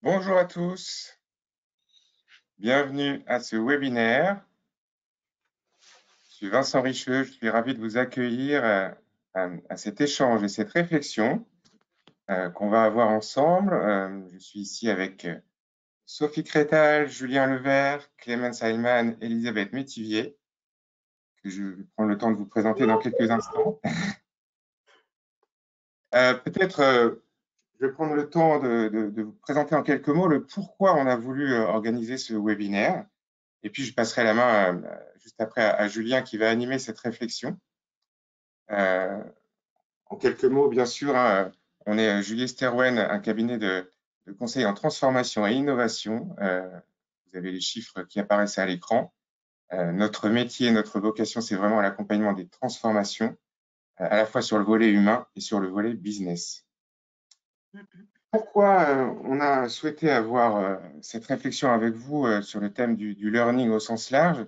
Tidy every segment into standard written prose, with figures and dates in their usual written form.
Bonjour à tous, bienvenue à ce webinaire. Je suis Vincent Richeux, je suis ravi de vous accueillir à cet échange et cette réflexion qu'on va avoir ensemble. Je suis ici avec Sophie Crétal, Julien Levert, Clémence Heimann, Elisabeth Métivier, que je vais prendre le temps de vous présenter dans quelques instants. Peut-être je vais prendre le temps de vous présenter en quelques mots le pourquoi on a voulu organiser ce webinaire. Et puis, je passerai la main juste après à Julien qui va animer cette réflexion. En quelques mots, bien sûr, hein, on est Julier Sterwen, un cabinet de conseil en transformation et innovation. Vous avez les chiffres qui apparaissent à l'écran. Notre métier, notre vocation, c'est vraiment l'accompagnement des transformations, à la fois sur le volet humain et sur le volet business. Pourquoi on a souhaité avoir cette réflexion avec vous sur le thème du learning au sens large?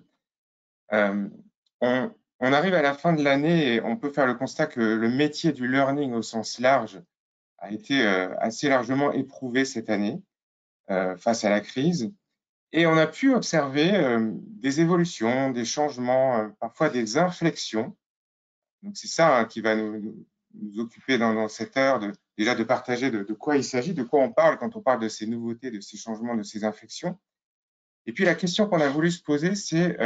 On arrive à la fin de l'année et on peut faire le constat que le métier du learning au sens large a été assez largement éprouvé cette année face à la crise. Et on a pu observer des évolutions, des changements, parfois des inflexions. Donc c'est ça hein, qui va nous occuper dans cette heure, déjà de partager de quoi il s'agit, de quoi on parle quand on parle de ces nouveautés, de ces changements, de ces inflexions. Et puis la question qu'on a voulu se poser, c'est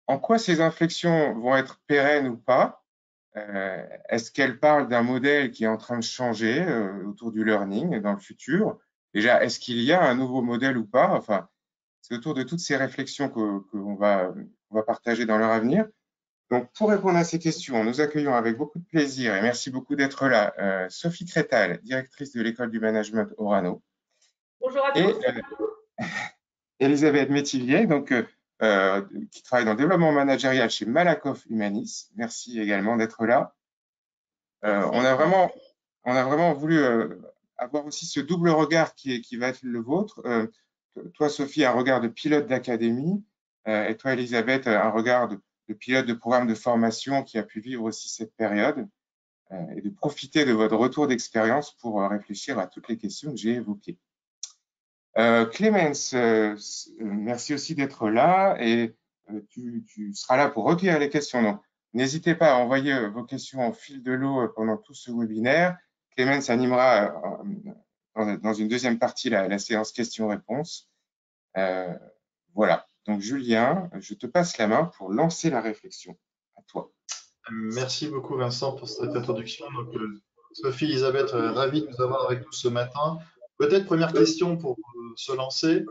en quoi ces inflexions vont être pérennes ou pas? Est-ce qu'elles parlent d'un modèle qui est en train de changer autour du learning dans le futur? Déjà, est-ce qu'il y a un nouveau modèle ou pas? Enfin, c'est autour de toutes ces réflexions qu'on va partager dans leur avenir. Donc, pour répondre à ces questions, nous accueillons avec beaucoup de plaisir et merci beaucoup d'être là Sophie Crétal, directrice de l'école du management Orano. Bonjour à Et tous. Elisabeth Métivier, donc, qui travaille dans le développement managérial chez Malakoff Humanis. Merci également d'être là. On a vraiment voulu avoir aussi ce double regard qui va être le vôtre. Toi, Sophie, un regard de pilote d'académie, et toi, Elisabeth, un regard de pilote de programme de formation qui a pu vivre aussi cette période, et de profiter de votre retour d'expérience pour réfléchir à toutes les questions que j'ai évoquées. Clémence, merci aussi d'être là et tu seras là pour recueillir les questions. Donc, n'hésitez pas à envoyer vos questions en fil de l'eau pendant tout ce webinaire. Clémence animera dans une deuxième partie la séance questions-réponses. Voilà. Donc, Julien, je te passe la main pour lancer la réflexion. À toi. Merci beaucoup Vincent pour cette introduction. Donc, Sophie, Elisabeth, ravi de vous avoir avec nous ce matin. Peut-être première question pour se lancer.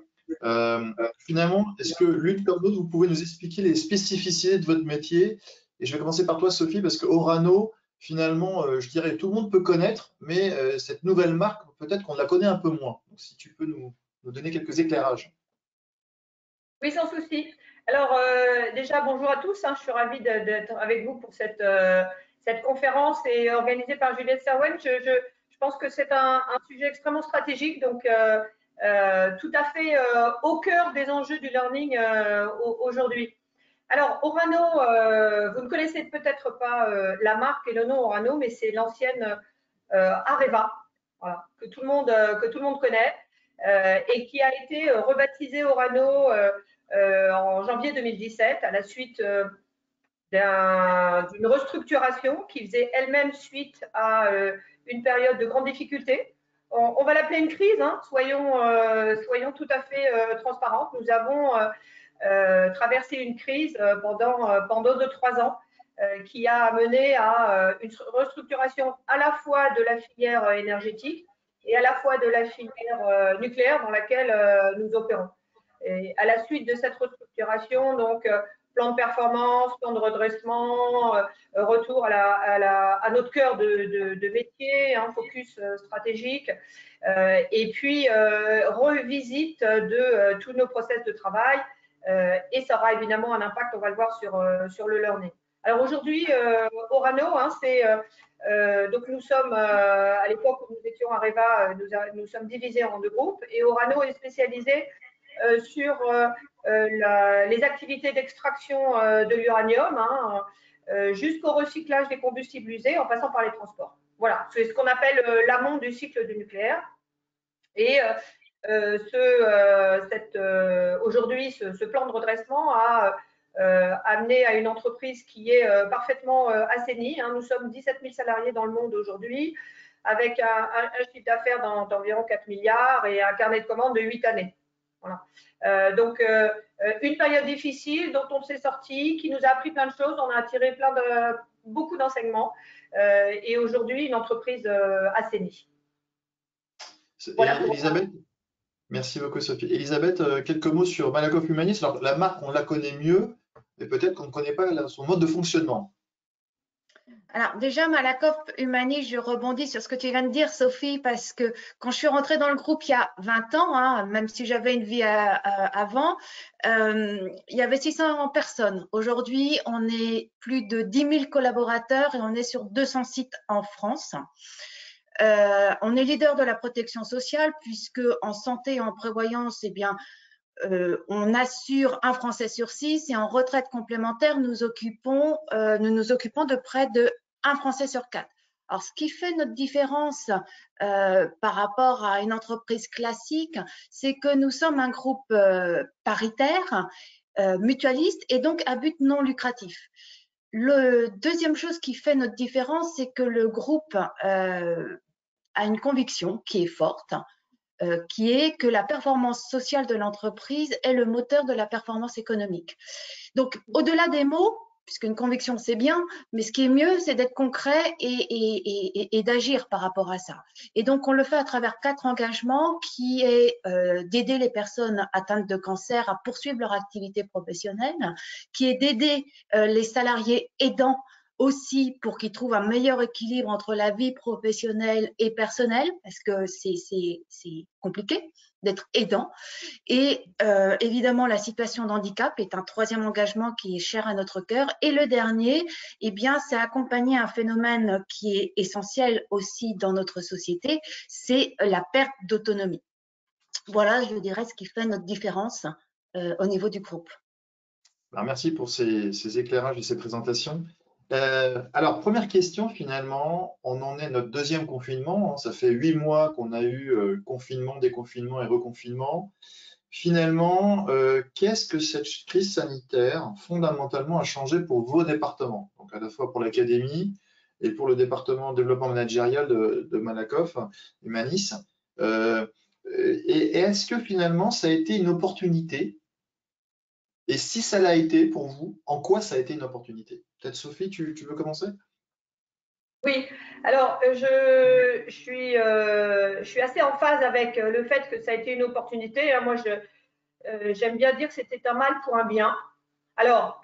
Finalement, est-ce que l'une comme l'autre, vous pouvez nous expliquer les spécificités de votre métier? Et je vais commencer par toi, Sophie, parce que Orano, finalement, je dirais tout le monde peut connaître, mais cette nouvelle marque, peut-être qu'on la connaît un peu moins. Donc, si tu peux nous donner quelques éclairages. Oui, sans souci. Alors, déjà, bonjour à tous. Je suis ravie d'être avec vous pour cette conférence et organisée par Juliette Serwen. Je pense que c'est un sujet extrêmement stratégique, donc tout à fait au cœur des enjeux du learning aujourd'hui. Alors, Orano, vous ne connaissez peut-être pas la marque et le nom Orano, mais c'est l'ancienne Areva, voilà, que tout le monde connaît. Et qui a été rebaptisé Orano en janvier 2017 à la suite d'une restructuration qui faisait elle-même suite à une période de grande difficulté. On va l'appeler une crise, hein, soyons tout à fait transparents. Nous avons traversé une crise pendant 2-3 ans qui a mené à une restructuration à la fois de la filière énergétique et à la fois de la filière nucléaire dans laquelle nous opérons. Et à la suite de cette restructuration, donc plan de performance, plan de redressement, retour à notre cœur de métier, focus stratégique, et puis revisite de tous nos process de travail, et ça aura évidemment un impact, on va le voir, sur le learning. Alors aujourd'hui, Orano, donc nous sommes, à l'époque où nous étions à Areva, nous sommes divisés en 2 groupes, et Orano est spécialisé sur les activités d'extraction de l'uranium, jusqu'au recyclage des combustibles usés en passant par les transports. Voilà, c'est ce qu'on appelle l'amont du cycle du nucléaire. Et aujourd'hui, ce plan de redressement a amené à une entreprise qui est parfaitement assainie. Nous sommes 17 000 salariés dans le monde aujourd'hui, avec un chiffre d'affaires d'environ 4 milliards et un carnet de commandes de 8 années. Voilà. Donc, une période difficile dont on s'est sorti, qui nous a appris plein de choses. On a tiré beaucoup d'enseignements et aujourd'hui, une entreprise assainie. Voilà. Elisabeth, merci beaucoup Sophie. Elisabeth, quelques mots sur Malakoff Humanis. Alors, la marque, on la connaît mieux, mais peut-être qu'on ne connaît pas son mode de fonctionnement. Alors déjà, Malakoff Humanis, je rebondis sur ce que tu viens de dire, Sophie, parce que quand je suis rentrée dans le groupe il y a 20 ans, même si j'avais une vie avant, il y avait 600 personnes. Aujourd'hui, on est plus de 10 000 collaborateurs et on est sur 200 sites en France. On est leader de la protection sociale puisque en santé et en prévoyance, eh bien, on assure un Français sur 6 et en retraite complémentaire, nous nous occupons de près de un Français sur 4. Alors, ce qui fait notre différence par rapport à une entreprise classique, c'est que nous sommes un groupe paritaire, mutualiste et donc à but non lucratif. Le deuxième chose qui fait notre différence, c'est que le groupe a une conviction qui est forte, qui est que la performance sociale de l'entreprise est le moteur de la performance économique. Donc, au-delà des mots, puisqu'une conviction, c'est bien, mais ce qui est mieux, c'est d'être concret et d'agir par rapport à ça. Et donc, on le fait à travers 4 engagements qui est d'aider les personnes atteintes de cancer à poursuivre leur activité professionnelle, qui est d'aider les salariés aidants aussi pour qu'ils trouvent un meilleur équilibre entre la vie professionnelle et personnelle, parce que c'est compliqué d'être aidant. Et évidemment, la situation d'handicap est un 3e engagement qui est cher à notre cœur. Et le dernier, eh bien, c'est accompagner un phénomène qui est essentiel aussi dans notre société, c'est la perte d'autonomie. Voilà, je dirais, ce qui fait notre différence au niveau du groupe. Alors, merci pour ces éclairages et ces présentations. Alors, première question, finalement, on en est à notre 2e confinement. Ça fait 8 mois qu'on a eu confinement, déconfinement et reconfinement. Finalement, qu'est-ce que cette crise sanitaire fondamentalement a changé pour vos départements? Donc, à la fois pour l'académie et pour le département développement managérial de Malakoff Humanis. Et est-ce que finalement, ça a été une opportunité? Et si ça l'a été pour vous, en quoi ça a été une opportunité? Peut-être Sophie, tu veux commencer? Oui, alors je suis assez en phase avec le fait que ça a été une opportunité. Moi, j'aime bien dire que c'était un mal pour un bien. Alors,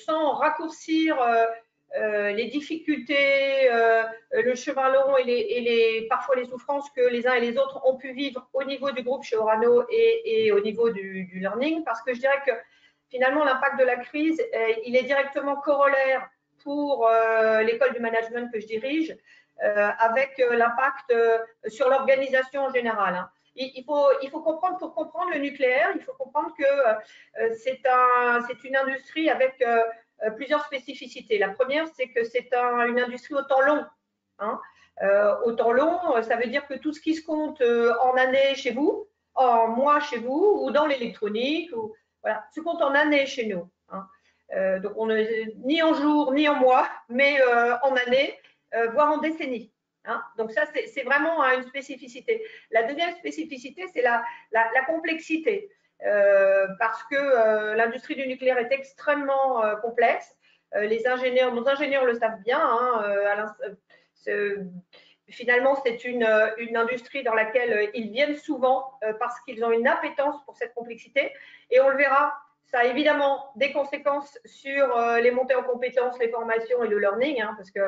sans raccourcir les difficultés, le chemin long et parfois les souffrances que les uns et les autres ont pu vivre au niveau du groupe chez Orano et au niveau du learning, parce que je dirais que finalement, l'impact de la crise, il est directement corollaire pour l'école du management que je dirige, avec l'impact sur l'organisation en général. Il faut comprendre, pour comprendre le nucléaire, il faut comprendre que c'est une industrie avec plusieurs spécificités. La première, c'est que c'est une industrie au temps long. Au temps long, ça veut dire que tout ce qui se compte en années chez vous, en mois chez vous, ou dans l'électronique, voilà, se compte en années chez nous. Donc, on n'est ni en jours, ni en mois, mais en années, voire en décennies. Donc ça, c'est vraiment une spécificité. La deuxième spécificité, c'est la complexité, parce que l'industrie du nucléaire est extrêmement complexe. Nos ingénieurs le savent bien. Finalement, c'est une industrie dans laquelle ils viennent souvent parce qu'ils ont une appétence pour cette complexité. Et on le verra, ça a évidemment des conséquences sur les montées en compétences, les formations et le learning, parce que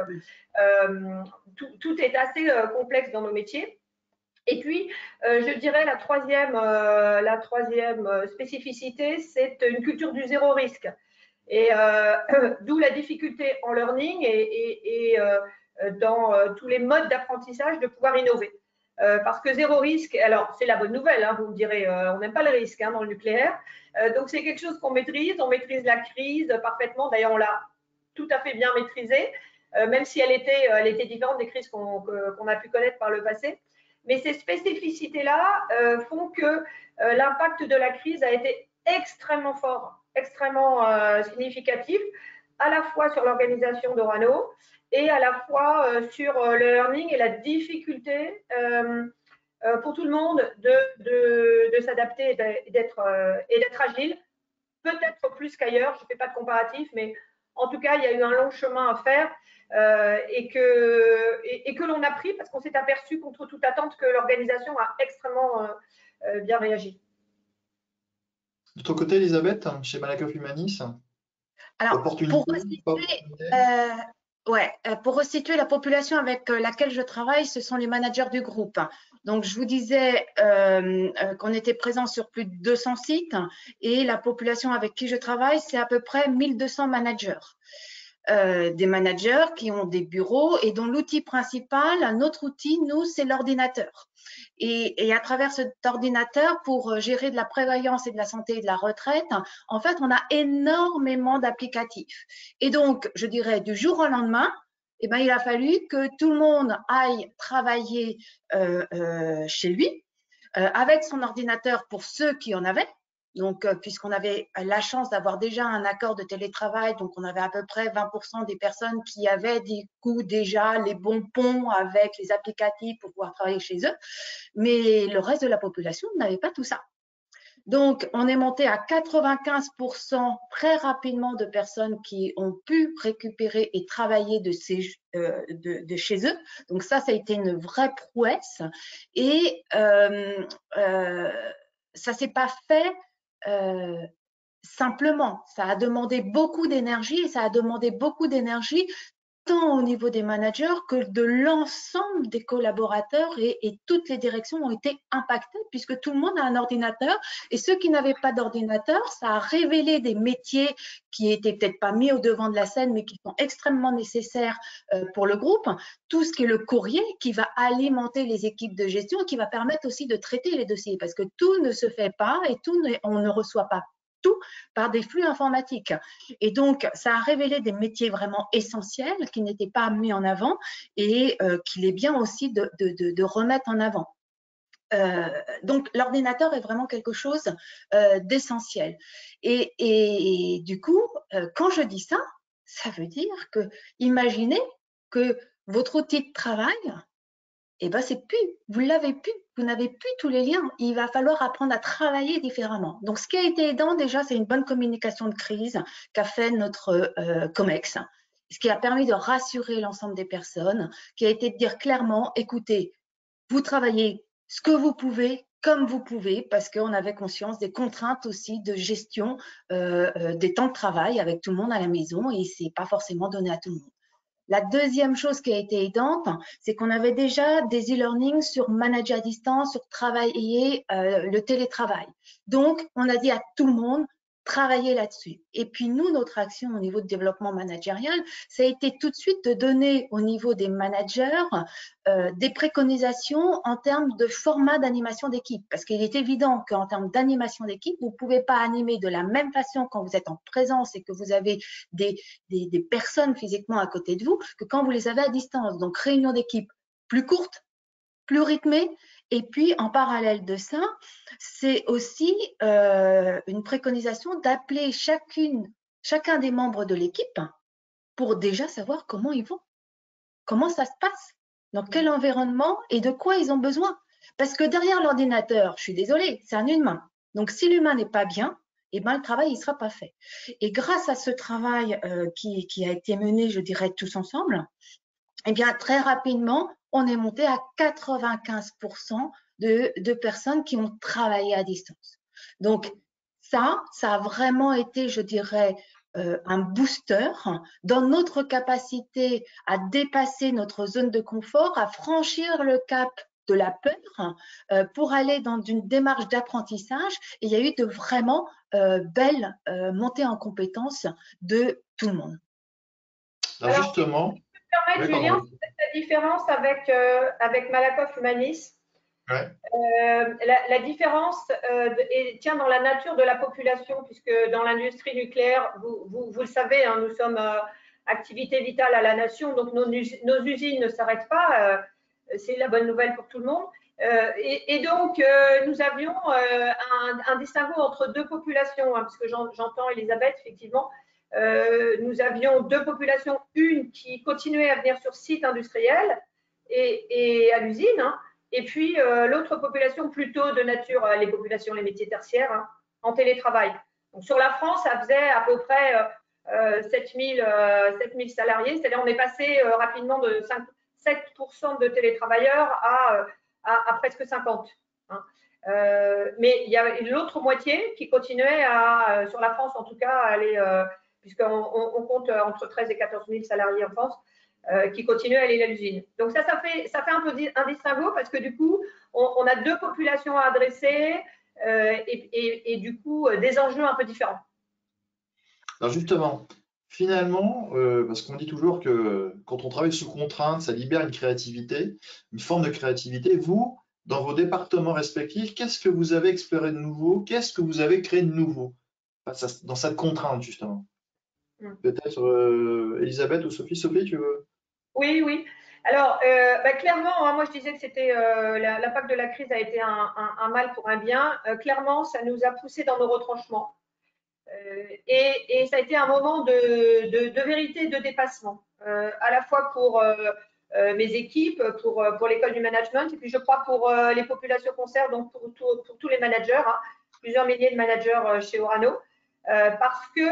tout est assez complexe dans nos métiers. Et puis, je dirais la troisième spécificité, c'est une culture du zéro risque. Et d'où la difficulté en learning et dans tous les modes d'apprentissage de pouvoir innover. Parce que zéro risque, alors c'est la bonne nouvelle, vous me direz, on n'aime pas le risque dans le nucléaire. Donc c'est quelque chose qu'on maîtrise, on maîtrise la crise parfaitement. D'ailleurs, on l'a tout à fait bien maîtrisée, même si elle était différente des crises qu'on a pu connaître par le passé. Mais ces spécificités-là font que l'impact de la crise a été extrêmement fort, extrêmement significatif, à la fois sur l'organisation d'Orano et à la fois sur le learning et la difficulté pour tout le monde de s'adapter et d'être agile, peut-être plus qu'ailleurs, je ne fais pas de comparatif, mais en tout cas, il y a eu un long chemin à faire et que l'on a pris parce qu'on s'est aperçu contre toute attente que l'organisation a extrêmement bien réagi. De ton côté, Elisabeth, chez Malakoff Humanis, Alors, pour restituer la population avec laquelle je travaille, ce sont les managers du groupe. Donc, je vous disais qu'on était présent sur plus de 200 sites et la population avec qui je travaille, c'est à peu près 1200 managers. Des managers qui ont des bureaux et dont l'outil principal, notre outil, nous, c'est l'ordinateur. Et à travers cet ordinateur, pour gérer de la prévoyance et de la santé et de la retraite, en fait, on a énormément d'applicatifs. Et donc, je dirais, du jour au lendemain, eh ben, il a fallu que tout le monde aille travailler chez lui avec son ordinateur pour ceux qui en avaient. Donc, puisqu'on avait la chance d'avoir déjà un accord de télétravail, donc on avait à peu près 20% des personnes qui avaient du coup déjà les bons ponts avec les applicatifs pour pouvoir travailler chez eux, mais le reste de la population n'avait pas tout ça. Donc, on est monté à 95% très rapidement de personnes qui ont pu récupérer et travailler de chez eux. Donc, ça a été une vraie prouesse. Et ça ne s'est pas fait simplement. Ça a demandé beaucoup d'énergie et ça a demandé beaucoup d'énergie tant au niveau des managers que de l'ensemble des collaborateurs et toutes les directions ont été impactées puisque tout le monde a un ordinateur et ceux qui n'avaient pas d'ordinateur, ça a révélé des métiers qui étaient peut-être pas mis au devant de la scène mais qui sont extrêmement nécessaires pour le groupe. Tout ce qui est le courrier qui va alimenter les équipes de gestion et qui va permettre aussi de traiter les dossiers parce que tout ne se fait pas et on ne reçoit pas tout par des flux informatiques. Et donc, ça a révélé des métiers vraiment essentiels qui n'étaient pas mis en avant et qu'il est bien aussi de remettre en avant. Donc, l'ordinateur est vraiment quelque chose d'essentiel. Et du coup, quand je dis ça, ça veut dire que, imaginez que votre outil de travail, eh ben, c'est plus, vous l'avez plus, vous n'avez plus tous les liens. Il va falloir apprendre à travailler différemment. Donc, ce qui a été aidant déjà, c'est une bonne communication de crise qu'a fait notre COMEX, ce qui a permis de rassurer l'ensemble des personnes, qui a été de dire clairement, écoutez, vous travaillez ce que vous pouvez, comme vous pouvez, parce qu'on avait conscience des contraintes aussi de gestion des temps de travail avec tout le monde à la maison et c'est pas forcément donné à tout le monde. La deuxième chose qui a été aidante, c'est qu'on avait déjà des e-learning sur manager à distance, sur travailler le télétravail. Donc, on a dit à tout le monde, travailler là-dessus. Et puis, nous, notre action au niveau de développement managérial, ça a été tout de suite de donner au niveau des managers des préconisations en termes de format d'animation d'équipe. Parce qu'il est évident qu'en termes d'animation d'équipe, vous ne pouvez pas animer de la même façon quand vous êtes en présence et que vous avez des personnes physiquement à côté de vous que quand vous les avez à distance. Donc, réunion d'équipe plus courte, plus rythmée. Et puis, en parallèle de ça, c'est aussi une préconisation d'appeler chacun des membres de l'équipe pour déjà savoir comment ils vont, comment ça se passe, dans quel environnement et de quoi ils ont besoin. Parce que derrière l'ordinateur, je suis désolée, c'est un humain. Donc, si l'humain n'est pas bien, eh ben, le travail il ne sera pas fait. Et grâce à ce travail qui a été mené, je dirais, tous ensemble, eh bien, très rapidement, on est monté à 95% de personnes qui ont travaillé à distance. Donc, ça a vraiment été, je dirais, un booster dans notre capacité à dépasser notre zone de confort, à franchir le cap de la peur pour aller dans une démarche d'apprentissage. Et il y a eu de vraiment belles montées en compétences de tout le monde. Alors, justement, Julien, c'est la différence avec Malakoff Humanis. Ouais. La différence tient dans la nature de la population, puisque dans l'industrie nucléaire, vous le savez, hein, nous sommes activité vitale à la nation, donc nos usines ne s'arrêtent pas. C'est la bonne nouvelle pour tout le monde. Et donc, nous avions un distinguo entre deux populations, hein, parce que j'entends Elisabeth, effectivement. Nous avions deux populations, une qui continuait à venir sur site industriel et à l'usine, hein, et puis l'autre population plutôt de nature, les populations, les métiers tertiaires, hein, en télétravail. Donc, sur la France, ça faisait à peu près 7000 salariés, c'est-à-dire on est passé rapidement de 7% de télétravailleurs à presque 50. Hein. Mais il y a l'autre moitié qui continuait sur la France en tout cas, à aller, puisqu'on compte entre 13 et 14 000 salariés en France, qui continuent à aller à l'usine. Donc ça fait un peu un distinguo parce que du coup, on a deux populations à adresser et du coup, des enjeux un peu différents. Alors justement, finalement, parce qu'on dit toujours que quand on travaille sous contrainte, ça libère une créativité, une forme de créativité. Vous, dans vos départements respectifs, qu'est-ce que vous avez exploré de nouveau? Qu'est-ce que vous avez créé de nouveau dans cette contrainte, justement? Peut-être Elisabeth ou Sophie. Sophie, tu veux? Oui, oui. Alors, clairement, hein, moi je disais que c'était l'impact de la crise a été un mal pour un bien. Clairement, ça nous a poussé dans nos retranchements. Et ça a été un moment de vérité, de dépassement, à la fois pour mes équipes, pour l'école du management, et puis je crois pour les populations concernées, donc pour tous les managers, hein, plusieurs milliers de managers chez Orano, parce que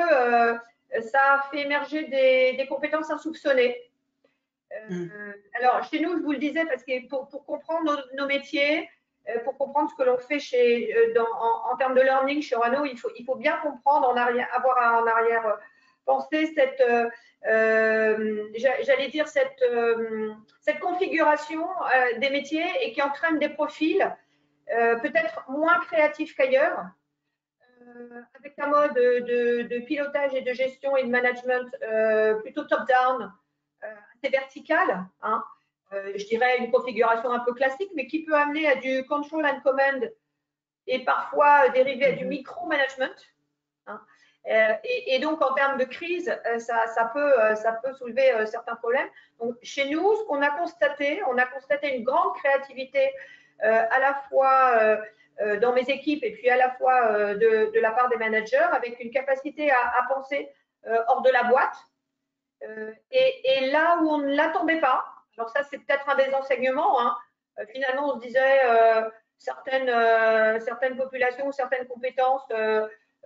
ça a fait émerger des compétences insoupçonnées. Alors, chez nous, je vous le disais, parce que pour comprendre nos métiers, pour comprendre ce que l'on fait en termes de learning chez Orano, il faut bien comprendre, avoir en arrière pensée j'allais dire, cette configuration des métiers et qui entraîne des profils peut-être moins créatifs qu'ailleurs, avec un mode de pilotage et de gestion et de management plutôt top-down, assez verticale, hein, je dirais une configuration un peu classique, mais qui peut amener à du control and command et parfois dériver à du micro-management. Hein. Et donc, en termes de crise, ça peut soulever certains problèmes. Donc, chez nous, ce qu'on a constaté, une grande créativité à la fois dans mes équipes et puis à la fois de la part des managers, avec une capacité à penser hors de la boîte. Et là où on ne l'attendait pas, alors ça c'est peut-être un des enseignements, hein, finalement on se disait certaines populations ou certaines compétences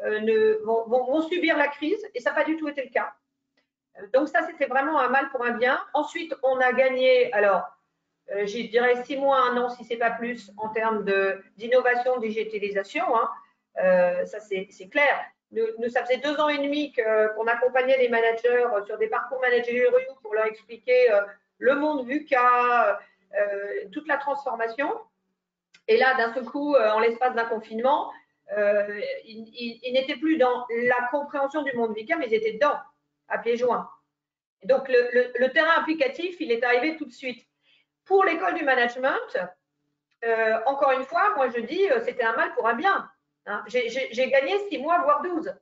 vont subir la crise et ça n'a pas du tout été le cas. Donc ça c'était vraiment un mal pour un bien. Ensuite on a gagné, alors je dirais 6 mois, 1 an si c'est pas plus en termes d'innovation, digitalisation, hein. Ça c'est clair. Nous, ça faisait 2 ans et demi qu'on accompagnait les managers sur des parcours managériaux pour leur expliquer le monde VUCA, toute la transformation. Et là, d'un seul coup, en l'espace d'un confinement, ils n'étaient plus dans la compréhension du monde VUCA, mais ils étaient dedans, à pieds joints. Et donc, le terrain applicatif, il est arrivé tout de suite. Pour l'école du management, encore une fois, moi je dis, c'était un mal pour un bien. Hein. J'ai gagné 6 mois, voire 12,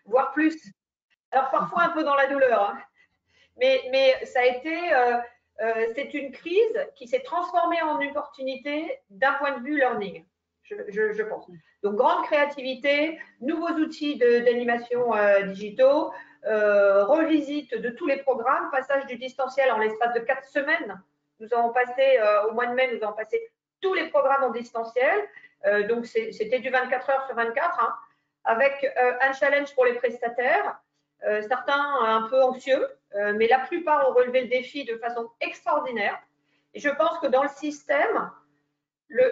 voire plus. Alors parfois un peu dans la douleur, hein. Mais ça a été, c'est une crise qui s'est transformée en opportunité d'un point de vue learning, je pense. Donc grande créativité, nouveaux outils d'animation digitaux, revisite de tous les programmes, passage du distanciel en l'espace de 4 semaines. Nous avons passé, au mois de mai, nous avons passé tous les programmes en distanciel. Donc, c'était du 24 heures sur 24, hein, avec un challenge pour les prestataires, certains un peu anxieux, mais la plupart ont relevé le défi de façon extraordinaire. Et je pense que dans le système, la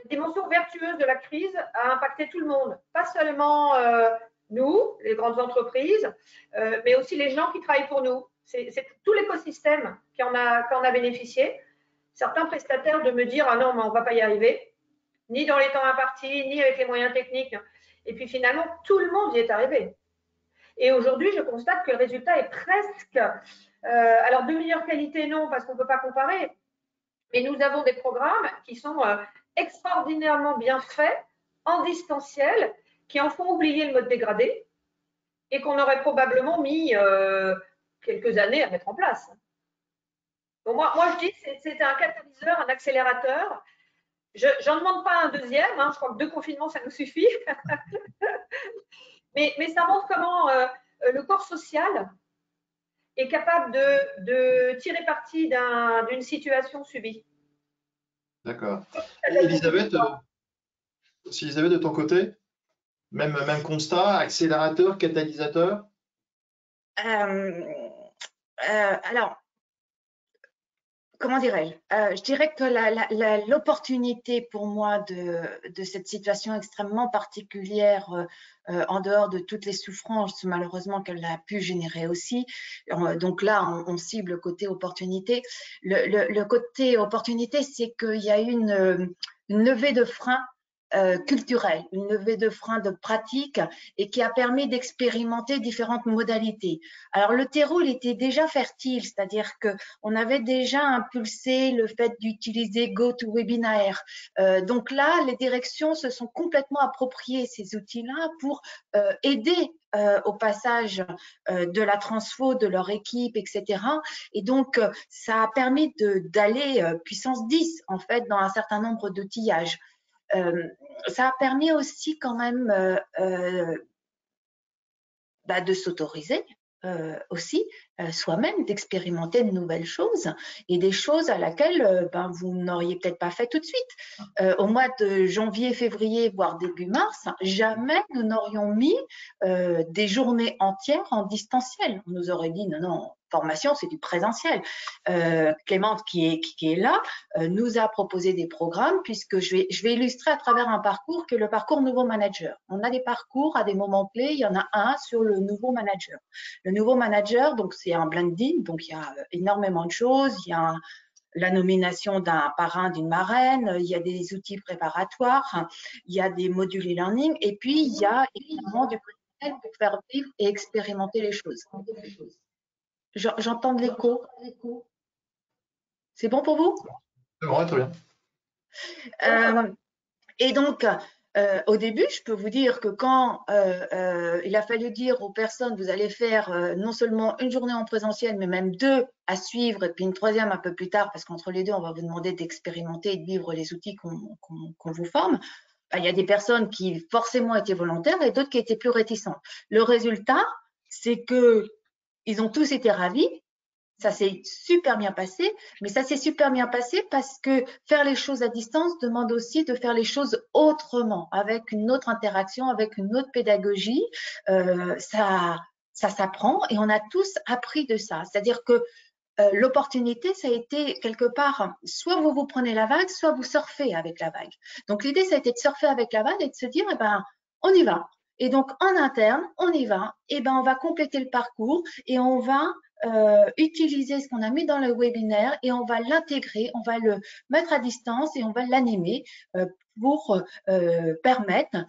dimension vertueuse de la crise a impacté tout le monde, pas seulement nous, les grandes entreprises, mais aussi les gens qui travaillent pour nous. C'est tout l'écosystème qui en a bénéficié. Certains prestataires de me dire « Ah non, mais on ne va pas y arriver », ni dans les temps impartis, ni avec les moyens techniques. Et puis finalement, tout le monde y est arrivé. Et aujourd'hui, je constate que le résultat est presque… alors, de meilleure qualité, non, parce qu'on ne peut pas comparer. Mais nous avons des programmes qui sont extraordinairement bien faits, en distanciel, qui en font oublier le mode dégradé et qu'on aurait probablement mis quelques années à mettre en place. Donc moi je dis que c'était un catalyseur, un accélérateur. J'en demande pas un deuxième, hein, je crois que 2 confinements, ça nous suffit. mais ça montre comment le corps social est capable de tirer parti d'une situation subie. D'accord. Elisabeth, de ton côté, même constat, accélérateur, catalyseur? Alors, comment dirais-je? Je dirais que l'opportunité pour moi de cette situation extrêmement particulière, en dehors de toutes les souffrances malheureusement qu'elle a pu générer aussi, donc là on cible le côté opportunité. Le côté opportunité, c'est qu'il y a eu une levée de frein culturelle, une levée de frein de pratique et qui a permis d'expérimenter différentes modalités. Alors le terreau, il était déjà fertile, c'est-à-dire que on avait déjà impulsé le fait d'utiliser GoToWebinar. Donc là, les directions se sont complètement appropriées ces outils-là pour aider au passage de la transfo de leur équipe, etc. Et donc, ça a permis d'aller puissance 10, en fait, dans un certain nombre d'outillages. Ça a permis aussi quand même de s'autoriser aussi soi-même, d'expérimenter de nouvelles choses et des choses à laquelle vous n'auriez peut-être pas fait tout de suite. Au mois de janvier, février, voire début mars, jamais nous n'aurions mis des journées entières en distanciel. On nous aurait dit non, formation, c'est du présentiel. Clémente, qui est là, nous a proposé des programmes, puisque je vais illustrer à travers un parcours qui est le parcours nouveau manager. On a des parcours à des moments clés, il y en a un sur le nouveau manager. Le nouveau manager, donc c'est un blending, donc il y a énormément de choses, il y a la nomination d'un parrain, d'une marraine, il y a des outils préparatoires, il y a des modules e-learning, et puis il y a évidemment du présentiel pour faire vivre et expérimenter les choses. J'entends de l'écho. C'est bon pour vous? C'est bon, très bien. Et donc, au début, je peux vous dire que quand il a fallu dire aux personnes, vous allez faire non seulement une journée en présentiel, mais même 2 à suivre, et puis une 3e un peu plus tard, parce qu'entre les 2, on va vous demander d'expérimenter et de vivre les outils qu'on vous forme. Il y a des personnes qui forcément étaient volontaires et d'autres qui étaient plus réticentes. Le résultat, c'est qu'ils ont tous été ravis. Ça s'est super bien passé, mais ça s'est super bien passé parce que faire les choses à distance demande aussi de faire les choses autrement, avec une autre interaction, avec une autre pédagogie. Ça s'apprend et on a tous appris de ça. C'est-à-dire que l'opportunité, ça a été quelque part, soit vous prenez la vague, soit vous surfez avec la vague. Donc l'idée, ça a été de surfer avec la vague et de se dire, on y va. Et donc en interne, on y va, on va compléter le parcours et on va utiliser ce qu'on a mis dans le webinaire et on va l'intégrer, on va le mettre à distance et on va l'animer pour permettre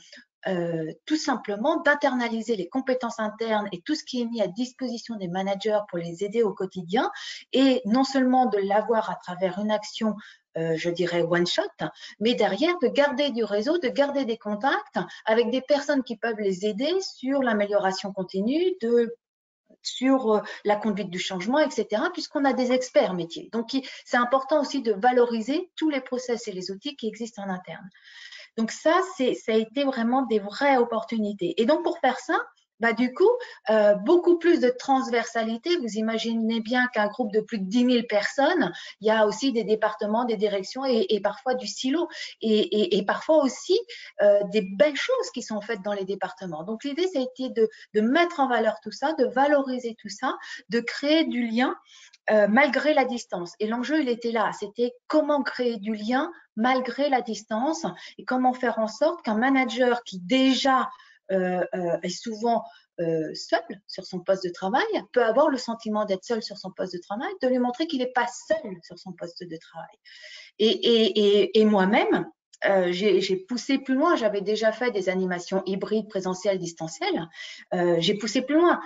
tout simplement d'internaliser les compétences internes et tout ce qui est mis à disposition des managers pour les aider au quotidien, et non seulement de l'avoir à travers une action je dirais one shot, mais derrière de garder du réseau, de garder des contacts avec des personnes qui peuvent les aider sur l'amélioration continue, sur la conduite du changement, etc., puisqu'on a des experts métiers. Donc, c'est important aussi de valoriser tous les process et les outils qui existent en interne. Donc, ça a été vraiment des vraies opportunités. Et donc, pour faire ça, du coup, beaucoup plus de transversalité. Vous imaginez bien qu'un groupe de plus de 10 000 personnes, il y a aussi des départements, des directions et parfois du silo. Et parfois aussi des belles choses qui sont faites dans les départements. Donc, l'idée, ça a été de mettre en valeur tout ça, de valoriser tout ça, de créer du lien malgré la distance. Et l'enjeu, il était là. C'était comment créer du lien malgré la distance et comment faire en sorte qu'un manager qui déjà est souvent seul sur son poste de travail, peut avoir le sentiment d'être seul sur son poste de travail, de lui montrer qu'il n'est pas seul sur son poste de travail. Et moi-même, j'ai poussé plus loin. J'avais déjà fait des animations hybrides, présentielles, distancielles. J'ai poussé plus loin.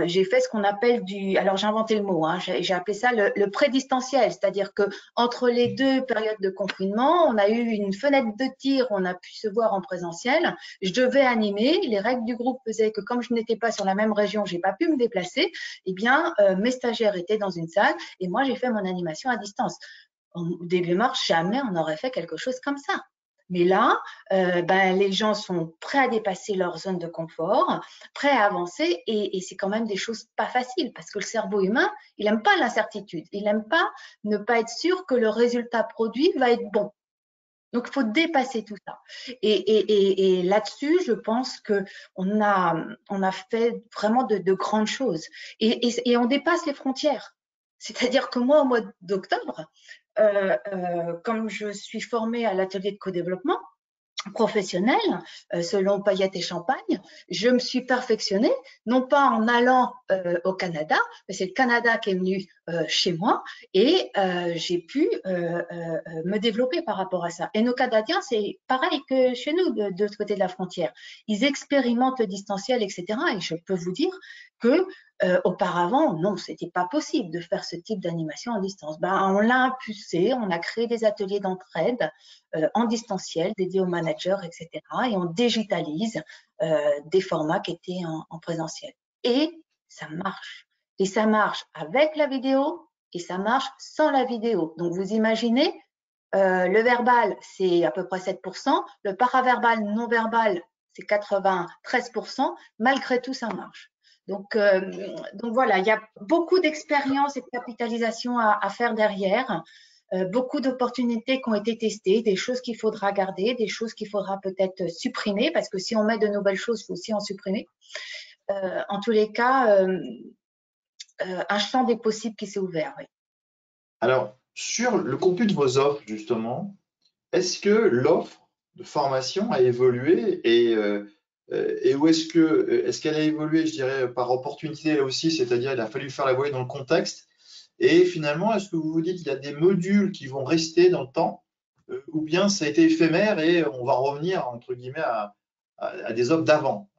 J'ai fait ce qu'on appelle alors j'ai inventé le mot, j'ai appelé ça le pré-distanciel, c'est-à-dire que entre les 2 périodes de confinement, on a eu une fenêtre de tir, on a pu se voir en présentiel. Je devais animer. Les règles du groupe faisaient que comme je n'étais pas sur la même région, j'ai pas pu me déplacer. Mes stagiaires étaient dans une salle et moi j'ai fait mon animation à distance. début mars, jamais on n'aurait fait quelque chose comme ça. Mais là, les gens sont prêts à dépasser leur zone de confort, prêts à avancer, et c'est quand même des choses pas faciles parce que le cerveau humain, il n'aime pas l'incertitude, il n'aime pas ne pas être sûr que le résultat produit va être bon. Donc, il faut dépasser tout ça. Et là-dessus, je pense qu'on a fait vraiment de grandes choses. Et on dépasse les frontières. C'est-à-dire que moi, au mois d'octobre, comme je suis formée à l'atelier de co-développement professionnel, selon Paillettes et Champagne, je me suis perfectionnée, non pas en allant au Canada, mais c'est le Canada qui est venu chez moi et j'ai pu me développer par rapport à ça. Et nos Canadiens, c'est pareil que chez nous, de l'autre côté de la frontière. Ils expérimentent le distanciel, etc. Et je peux vous dire que auparavant, non, c'était pas possible de faire ce type d'animation en distance. On l'a impulsé, on a créé des ateliers d'entraide en distanciel dédiés aux managers, etc. Et on digitalise des formats qui étaient en présentiel. Et ça marche. Et ça marche avec la vidéo et ça marche sans la vidéo. Donc, vous imaginez, le verbal, c'est à peu près 7%, le paraverbal non verbal, c'est 93%. Malgré tout, ça marche. Donc voilà, il y a beaucoup d'expérience et de capitalisation à faire derrière, beaucoup d'opportunités qui ont été testées, des choses qu'il faudra garder, des choses qu'il faudra peut-être supprimer, parce que si on met de nouvelles choses, il faut aussi en supprimer. En tous les cas, un champ des possibles qui s'est ouvert. Oui. Alors, sur le contenu de vos offres, justement, est-ce que l'offre de formation a évolué et où est-ce qu'elle a évolué, je dirais, par opportunité là aussi, c'est-à-dire il a fallu faire la voie dans le contexte. Et finalement, est-ce que vous vous dites qu'il y a des modules qui vont rester dans le temps ou bien ça a été éphémère et on va revenir, entre guillemets, à des offres d'avant?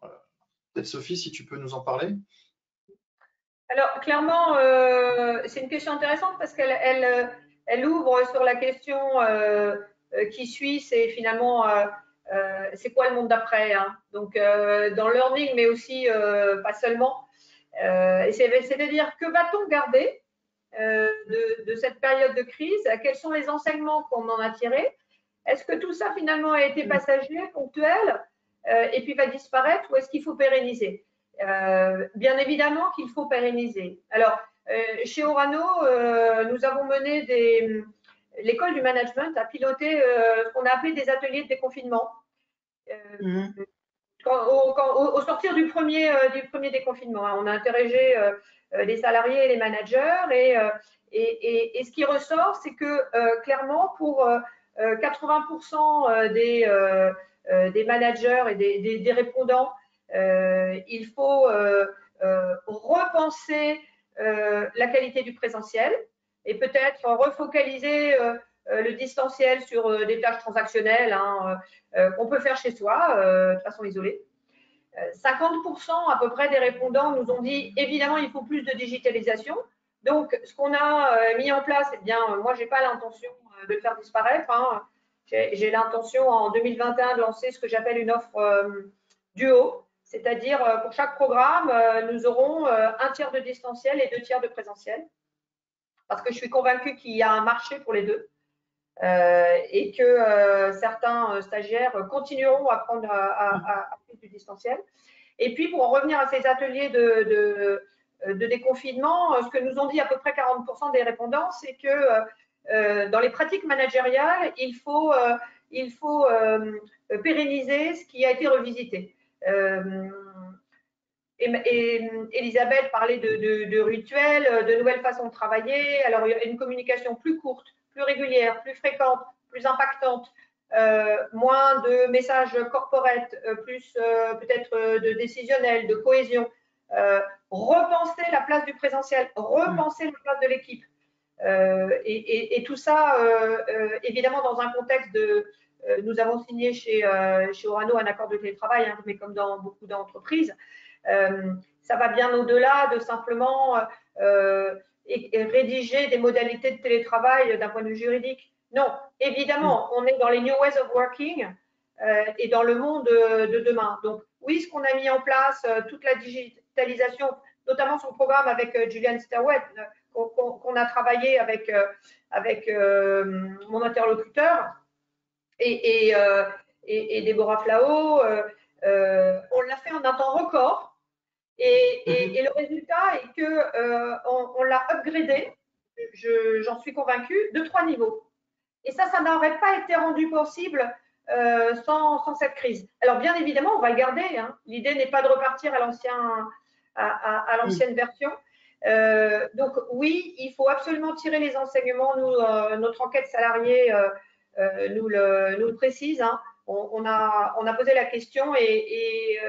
Peut-être Sophie, si tu peux nous en parler. Alors, clairement, c'est une question intéressante parce qu'elle ouvre sur la question qui suit, c'est finalement, c'est quoi le monde d'après, hein? Donc, dans le learning, mais aussi pas seulement. C'est-à-dire, que va-t-on garder de cette période de crise? Quels sont les enseignements qu'on en a tirés? Est-ce que tout ça, finalement, a été passager, ponctuel, et puis va disparaître, ou est-ce qu'il faut pérenniser? Bien évidemment qu'il faut pérenniser. Alors, chez Orano, nous avons mené l'école du management a piloté ce qu'on a appelé des ateliers de déconfinement. Au sortir du premier déconfinement, hein, on a interrogé les salariés et les managers et ce qui ressort, c'est que clairement pour 80% des managers et des répondants, il faut repenser la qualité du présentiel et peut-être refocaliser le distanciel sur des tâches transactionnelles, hein, qu'on peut faire chez soi de façon isolée. 50% à peu près des répondants nous ont dit évidemment il faut plus de digitalisation. Donc ce qu'on a mis en place, eh bien moi j'ai pas l'intention de le faire disparaître, hein. J'ai l'intention en 2021 de lancer ce que j'appelle une offre duo, c'est-à-dire pour chaque programme nous aurons un tiers de distanciel et 2 tiers de présentiel, parce que je suis convaincue qu'il y a un marché pour les deux. Et que certains stagiaires continueront à prendre à faire du distanciel. Et puis, pour en revenir à ces ateliers de déconfinement, ce que nous ont dit à peu près 40% des répondants, c'est que dans les pratiques managériales, il faut pérenniser ce qui a été revisité. Et Elisabeth parlait de rituels, de nouvelles façons de travailler. Alors, il y a une communication plus courte, plus régulière, plus fréquente, plus impactante, moins de messages corporate, plus peut-être de décisionnel, de cohésion. Repenser la place du présentiel, repenser la place de l'équipe. Et tout ça, évidemment, dans un contexte de… nous avons signé chez Orano un accord de télétravail, hein, mais comme dans beaucoup d'entreprises. Ça va bien au-delà de simplement rédiger des modalités de télétravail d'un point de vue juridique. Non, évidemment, on est dans les new ways of working et dans le monde de demain. Donc, oui, ce qu'on a mis en place, toute la digitalisation, notamment son programme avec Julian Sterwet, qu'on a travaillé avec mon interlocuteur et Déborah Flao, on l'a fait en un temps record. Et le résultat est que on l'a upgradé, j'en suis convaincue, de 3 niveaux. Et ça n'aurait pas été rendu possible sans cette crise. Alors bien évidemment, on va le garder. Hein. L'idée n'est pas de repartir à l'ancienne version. Donc oui, il faut absolument tirer les enseignements. Nous, notre enquête salariée nous le précise. Hein. On a posé la question et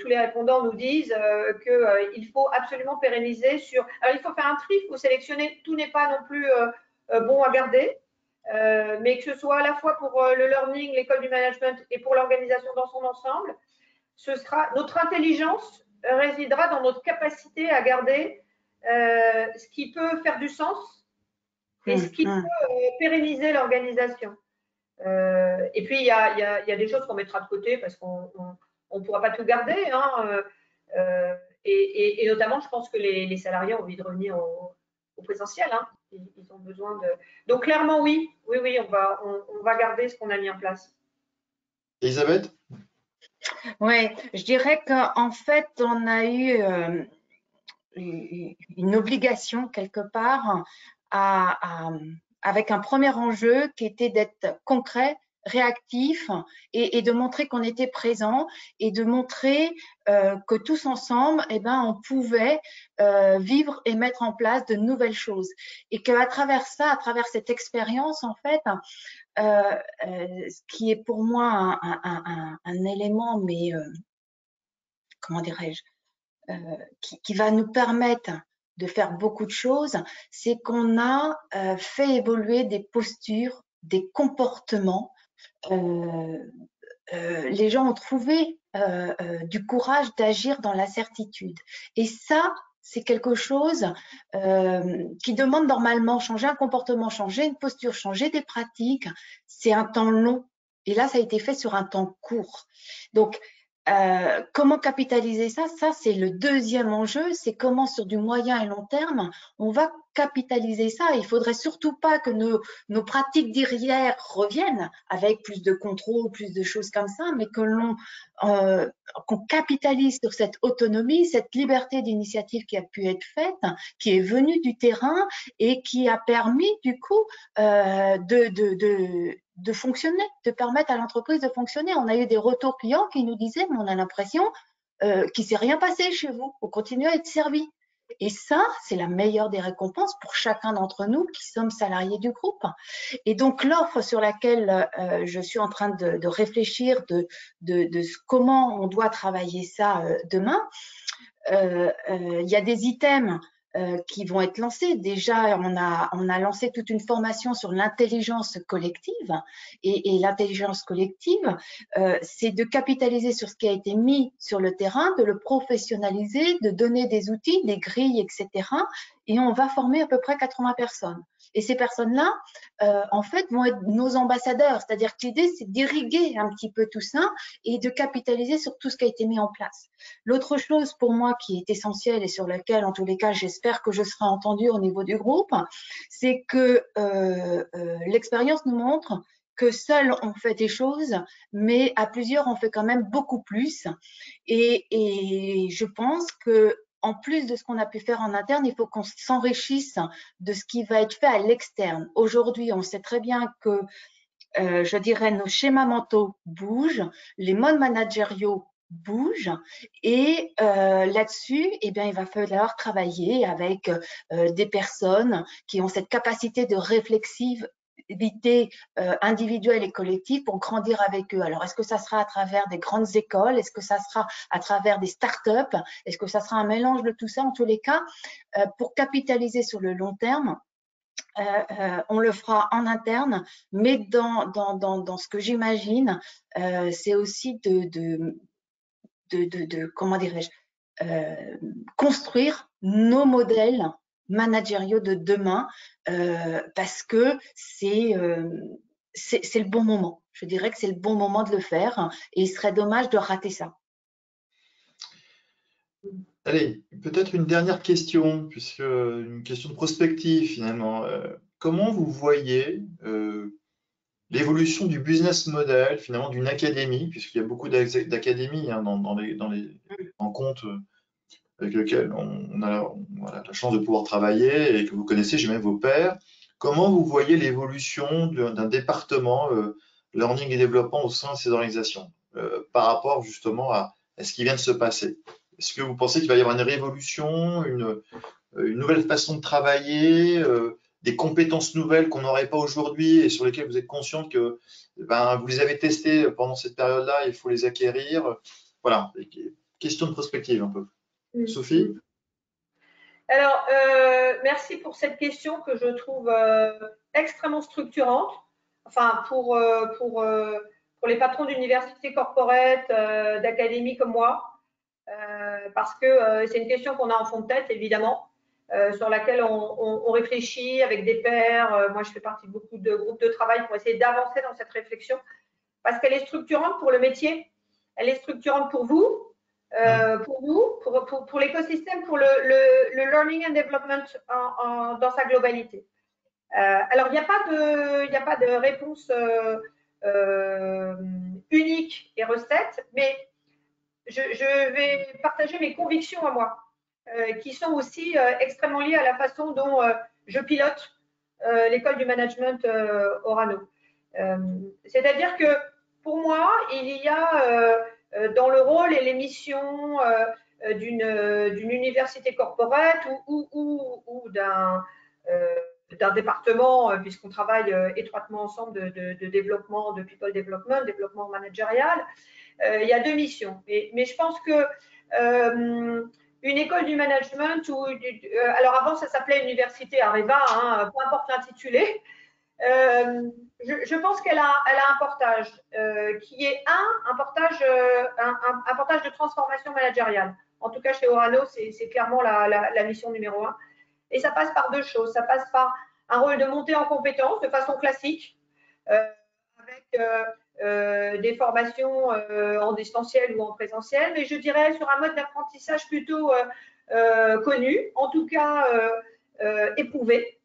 tous les répondants nous disent qu'il faut absolument pérenniser sur… Alors, il faut faire un tri, il faut sélectionner. Tout n'est pas non plus bon à garder, mais que ce soit à la fois pour le learning, l'école du management et pour l'organisation dans son ensemble, notre intelligence résidera dans notre capacité à garder ce qui peut faire du sens et ce qui peut pérenniser l'organisation. Et puis, il y a des choses qu'on mettra de côté parce qu'on ne pourra pas tout garder. Hein, et notamment, je pense que les salariés ont envie de revenir au présentiel. Hein. Ils ont besoin de… Donc, clairement, oui, on va garder ce qu'on a mis en place. Elisabeth? Oui, je dirais qu'en fait, on a eu une obligation quelque part avec un premier enjeu qui était d'être concret, réactif et de montrer qu'on était présent et de montrer que tous ensemble, eh ben, on pouvait vivre et mettre en place de nouvelles choses. Et qu'à travers ça, à travers cette expérience, en fait, ce qui est pour moi un élément, mais comment dirais-je, qui va nous permettre de faire beaucoup de choses, c'est qu'on a fait évoluer des postures, des comportements. Les gens ont trouvé du courage d'agir dans la certitude. Et ça, c'est quelque chose qui demande normalement changer un comportement, changer une posture, changer des pratiques. C'est un temps long. Et là, ça a été fait sur un temps court. Donc, comment capitaliser ça? Ça, c'est le deuxième enjeu. C'est comment, sur du moyen et long terme, on va capitaliser ça. Il faudrait surtout pas que nos pratiques d'hier reviennent avec plus de contrôle, plus de choses comme ça, mais que qu'on capitalise sur cette autonomie, cette liberté d'initiative qui a pu être faite, qui est venue du terrain et qui a permis du coup de fonctionner, de permettre à l'entreprise de fonctionner. On a eu des retours clients qui nous disaient, mais on a l'impression qu'il ne s'est rien passé chez vous, on continue à être servi. Et ça, c'est la meilleure des récompenses pour chacun d'entre nous qui sommes salariés du groupe. Et donc, l'offre sur laquelle je suis en train de réfléchir de comment on doit travailler ça demain, il y a des items qui vont être lancés. Déjà, on a lancé toute une formation sur l'intelligence collective. Et l'intelligence collective, c'est de capitaliser sur ce qui a été mis sur le terrain, de le professionnaliser, de donner des outils, des grilles, etc. Et on va former à peu près 80 personnes. Et ces personnes-là, en fait, vont être nos ambassadeurs. C'est-à-dire que l'idée, c'est d'irriguer un petit peu tout ça et de capitaliser sur tout ce qui a été mis en place. L'autre chose pour moi qui est essentielle et sur laquelle, en tous les cas, j'espère que je serai entendue au niveau du groupe, c'est que l'expérience nous montre que seul on fait des choses, mais à plusieurs on fait quand même beaucoup plus. Et je pense que en plus de ce qu'on a pu faire en interne, il faut qu'on s'enrichisse de ce qui va être fait à l'externe. Aujourd'hui, on sait très bien que, je dirais, nos schémas mentaux bougent, les modes managériaux bougent et là-dessus, eh bien, il va falloir travailler avec des personnes qui ont cette capacité de réflexivité individuelle et collective pour grandir avec eux. Alors, est-ce que ça sera à travers des grandes écoles? Est-ce que ça sera à travers des startups? Est-ce que ça sera un mélange de tout ça? En tous les cas, pour capitaliser sur le long terme, on le fera en interne, mais dans ce que j'imagine, c'est aussi comment dirais-je, construire nos modèles managériaux de demain parce que c'est le bon moment. Je dirais que c'est le bon moment de le faire et il serait dommage de rater ça. Allez, peut-être une dernière question, puisque une question de prospective finalement. Comment vous voyez l'évolution du business model finalement d'une académie, puisqu'il y a beaucoup d'académies hein, dans les rencontres avec lesquelles on a voilà, la chance de pouvoir travailler et que vous connaissez, j'ai même vos pairs. Comment vous voyez l'évolution d'un département learning et développement au sein de ces organisations par rapport justement à ce qui vient de se passer? Est-ce que vous pensez qu'il va y avoir une révolution, une nouvelle façon de travailler, des compétences nouvelles qu'on n'aurait pas aujourd'hui et sur lesquelles vous êtes conscient que ben, vous les avez testées pendant cette période-là, il faut les acquérir? Voilà, question de prospective un peu. Sophie? Alors, merci pour cette question que je trouve extrêmement structurante. Enfin, pour les patrons d'universités corporate, d'académie comme moi, parce que c'est une question qu'on a en fond de tête, évidemment, sur laquelle on réfléchit avec des pairs. Moi, je fais partie de beaucoup de groupes de travail pour essayer d'avancer dans cette réflexion, parce qu'elle est structurante pour le métier, elle est structurante pour vous, pour l'écosystème, pour le learning and development dans sa globalité. Alors, il n'y a pas de réponse unique et recette, mais je vais partager mes convictions à moi, qui sont aussi extrêmement liées à la façon dont je pilote l'école du management Orano. C'est-à-dire que pour moi, il y a dans le rôle et les missions d'une université corporate ou d'un département, puisqu'on travaille étroitement ensemble de développement, de people development, développement managérial. Il y a deux missions. Mais je pense que une école du management, alors avant ça s'appelait Université Areva, hein, peu importe l'intitulé, je pense qu'elle a un portage qui est un portage de transformation managériale. En tout cas, chez Orano, c'est clairement la mission numéro 1. Et ça passe par deux choses. Ça passe par un rôle de montée en compétences de façon classique, avec des formations en distanciel ou en présentiel, mais je dirais sur un mode d'apprentissage plutôt connu, en tout cas éprouvé,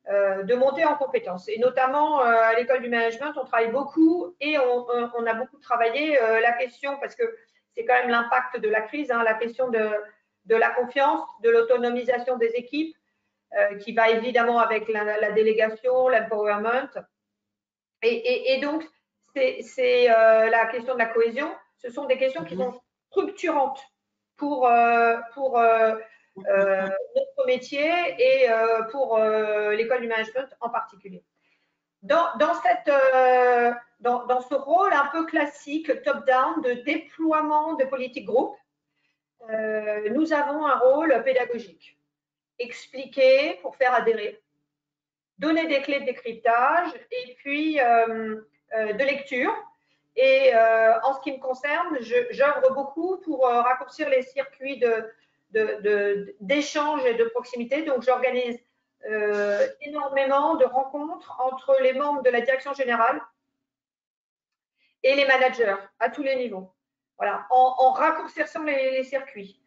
de monter en compétences. Et notamment à l'école du management, on travaille beaucoup et on a beaucoup travaillé la question, parce que c'est quand même l'impact de la crise, hein, la question de la confiance, de l'autonomisation des équipes, qui va évidemment avec la délégation, l'empowerment. Et donc, c'est la question de la cohésion. Ce sont des questions qui sont structurantes pour notre métier et pour l'école du management en particulier. Dans ce rôle un peu classique, top-down, de déploiement de politique groupe, nous avons un rôle pédagogique. Expliquer pour faire adhérer, donner des clés de décryptage et puis de lecture. Et en ce qui me concerne, j'œuvre beaucoup pour raccourcir les circuits d'échange et de proximité. Donc, j'organise énormément de rencontres entre les membres de la direction générale et les managers à tous les niveaux. Voilà, en raccourcissant les circuits.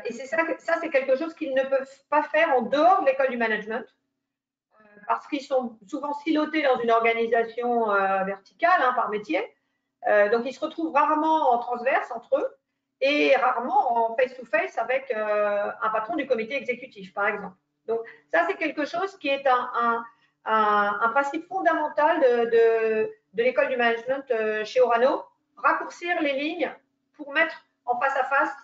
Et ça, c'est quelque chose qu'ils ne peuvent pas faire en dehors de l'école du management, parce qu'ils sont souvent silotés dans une organisation verticale, hein, par métier. Donc, ils se retrouvent rarement en transverse entre eux et rarement en face-to-face avec un patron du comité exécutif, par exemple. Donc, ça, c'est quelque chose qui est un principe fondamental de l'école du management chez Orano, raccourcir les lignes pour mettre en face à face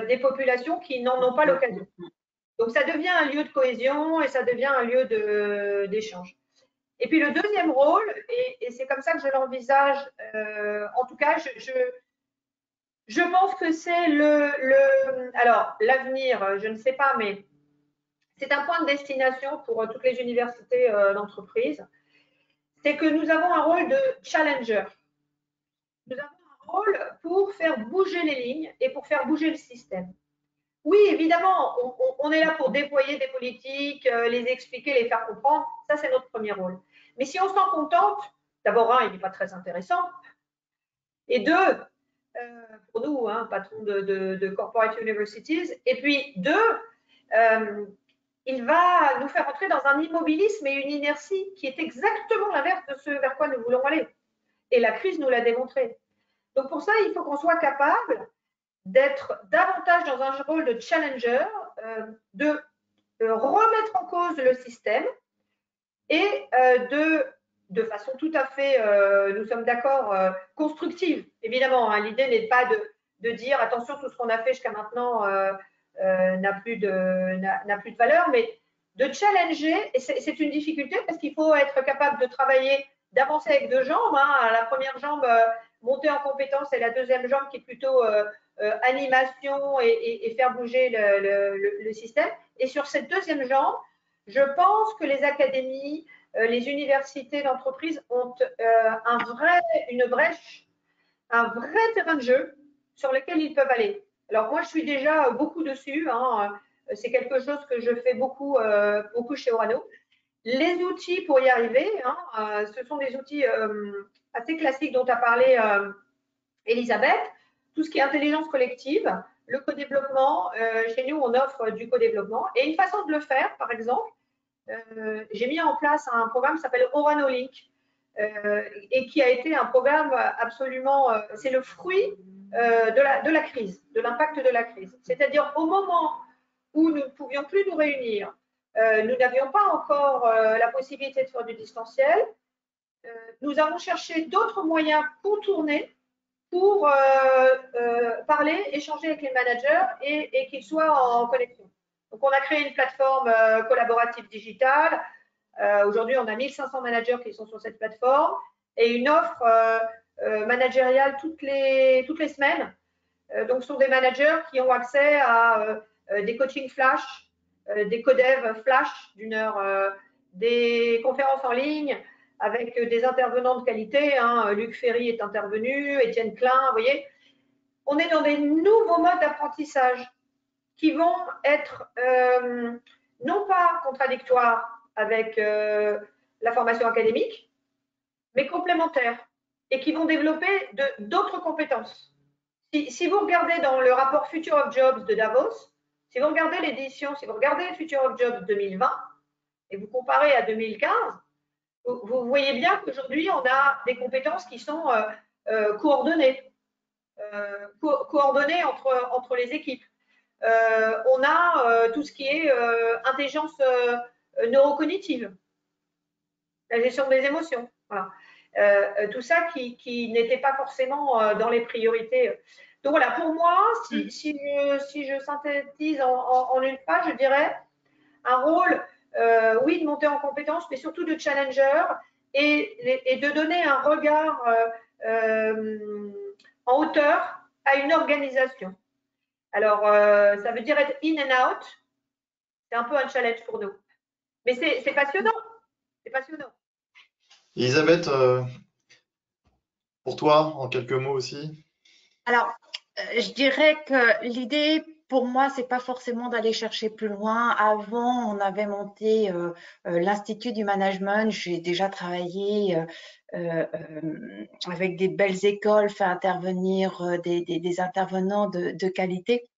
des populations qui n'en ont pas l'occasion. Donc, ça devient un lieu de cohésion et ça devient un lieu d'échange. Et puis, le deuxième rôle, et c'est comme ça que je l'envisage, en tout cas, je pense que c'est alors, l'avenir, je ne sais pas, mais c'est un point de destination pour toutes les universités d'entreprise. C'est que nous avons un rôle de challenger. Nous avons un rôle pour faire bouger les lignes et pour faire bouger le système. Oui, évidemment, on est là pour déployer des politiques, les expliquer, les faire comprendre. Ça, c'est notre premier rôle. Mais si on s'en contente, d'abord, un, il n'est pas très intéressant. Et deux, pour nous, hein, patron de Corporate Universities. Et puis, 2, il va nous faire entrer dans un immobilisme et une inertie qui est exactement l'inverse de ce vers quoi nous voulons aller. Et la crise nous l'a démontré. Donc, pour ça, il faut qu'on soit capable d'être davantage dans un rôle de challenger, de remettre en cause le système et de façon tout à fait, nous sommes d'accord, constructive. Évidemment, hein, l'idée n'est pas de dire attention, tout ce qu'on a fait jusqu'à maintenant n'a plus de valeur, mais de challenger, et c'est une difficulté parce qu'il faut être capable de travailler, d'avancer avec 2 jambes. Hein, la première jambe, monter en compétence, et la deuxième jambe qui est plutôt animation et faire bouger le système. Et sur cette deuxième jambe, je pense que les académies, les universités d'entreprise ont une brèche, un vrai terrain de jeu sur lequel ils peuvent aller. Alors moi, je suis déjà beaucoup dessus. Hein, c'est quelque chose que je fais beaucoup chez Orano. Les outils pour y arriver, hein, ce sont des outils assez classiques dont a parlé Elisabeth. Tout ce qui est intelligence collective, le co-développement. Chez nous, on offre du co-développement. Et une façon de le faire, par exemple, j'ai mis en place un programme qui s'appelle Orano Link et qui a été un programme absolument, c'est le fruit de la crise, de l'impact de la crise. C'est-à-dire au moment où nous ne pouvions plus nous réunir, nous n'avions pas encore la possibilité de faire du distanciel, nous avons cherché d'autres moyens contournés pour parler, échanger avec les managers et qu'ils soient en connexion. Donc, on a créé une plateforme collaborative digitale. Aujourd'hui, on a 1500 managers qui sont sur cette plateforme et une offre managériale toutes les semaines. Donc, ce sont des managers qui ont accès à des coachings flash, des codev flash d'1 heure, des conférences en ligne avec des intervenants de qualité. Hein. Luc Ferry est intervenu, Étienne Klein, vous voyez. On est dans des nouveaux modes d'apprentissage qui vont être non pas contradictoires avec la formation académique, mais complémentaires et qui vont développer d'autres compétences. Si vous regardez dans le rapport Future of Jobs de Davos, si vous regardez l'édition, si vous regardez Future of Jobs 2020 et vous comparez à 2015, vous voyez bien qu'aujourd'hui, on a des compétences qui sont coordonnées, coordonnées entre les équipes. On a tout ce qui est intelligence neurocognitive, la gestion des émotions. Voilà. Tout ça qui n'était pas forcément dans les priorités. Donc voilà, pour moi, si je synthétise en une phrase, je dirais un rôle, oui, de monter en compétence, mais surtout de challenger et de donner un regard en hauteur à une organisation. Alors, ça veut dire être in and out. C'est un peu un challenge pour nous. Mais c'est passionnant. C'est passionnant. Elisabeth, pour toi, en quelques mots aussi. Alors, je dirais que l'idée, pour moi, c'est pas forcément d'aller chercher plus loin. Avant, on avait monté l'Institut du Management. J'ai déjà travaillé avec des belles écoles, fait intervenir des intervenants de qualité.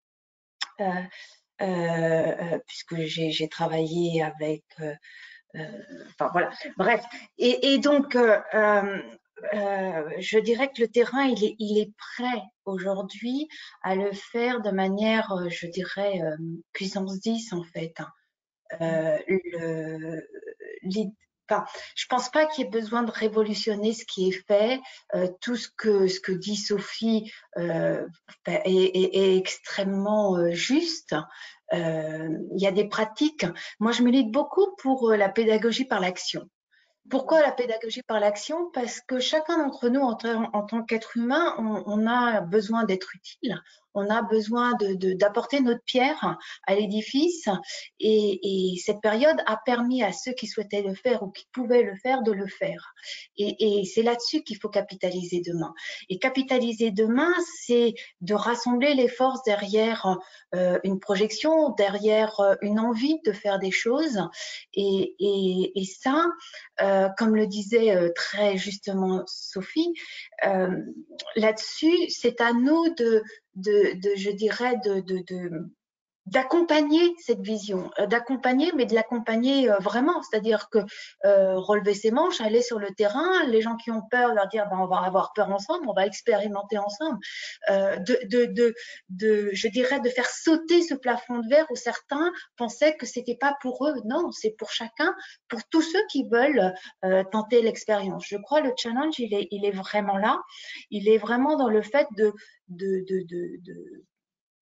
Puisque j'ai travaillé avec, enfin voilà, bref. Et donc, je dirais que le terrain, il est prêt aujourd'hui à le faire de manière, je dirais, puissance 10 en fait. Enfin, je pense pas qu'il y ait besoin de révolutionner ce qui est fait. Tout ce que dit Sophie est extrêmement juste. Il y a des pratiques. Moi, je milite beaucoup pour la pédagogie par l'action. Pourquoi la pédagogie par l'action? Parce que chacun d'entre nous, en tant qu'être humain, on a besoin d'être utile, on a besoin d'apporter notre pierre à l'édifice et cette période a permis à ceux qui souhaitaient le faire ou qui pouvaient le faire de le faire. Et c'est là-dessus qu'il faut capitaliser demain. Et capitaliser demain, c'est de rassembler les forces derrière une projection, derrière une envie de faire des choses et ça, comme le disait très justement Sophie, là-dessus, c'est à nous je dirais, d'accompagner cette vision, d'accompagner, mais de l'accompagner vraiment, c'est-à-dire que relever ses manches, aller sur le terrain, les gens qui ont peur, leur dire on va avoir peur ensemble, on va expérimenter ensemble, je dirais de faire sauter ce plafond de verre où certains pensaient que c'était pas pour eux. Non, c'est pour chacun, pour tous ceux qui veulent tenter l'expérience. Je crois le challenge, il est vraiment là, il est vraiment dans le fait de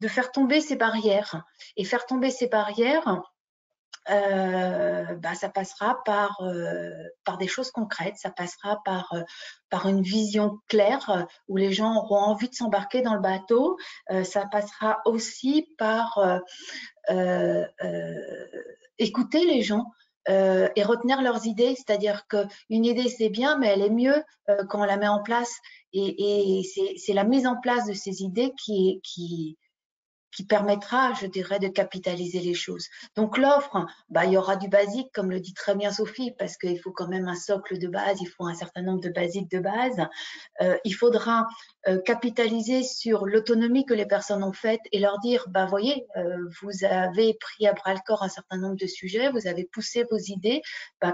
faire tomber ces barrières. Et faire tomber ces barrières, ça passera par des choses concrètes, ça passera par une vision claire où les gens auront envie de s'embarquer dans le bateau, ça passera aussi par écouter les gens, et retenir leurs idées, c'est-à-dire qu'une idée c'est bien, mais elle est mieux quand on la met en place, et c'est la mise en place de ces idées qui permettra, je dirais, de capitaliser les choses. Donc l'offre, il y aura du basique, comme le dit très bien Sophie, parce qu'il faut quand même un socle de base, il faut un certain nombre de basiques de base. Il faudra capitaliser sur l'autonomie que les personnes ont faite et leur dire, voyez, vous avez pris à bras le corps un certain nombre de sujets, vous avez poussé vos idées,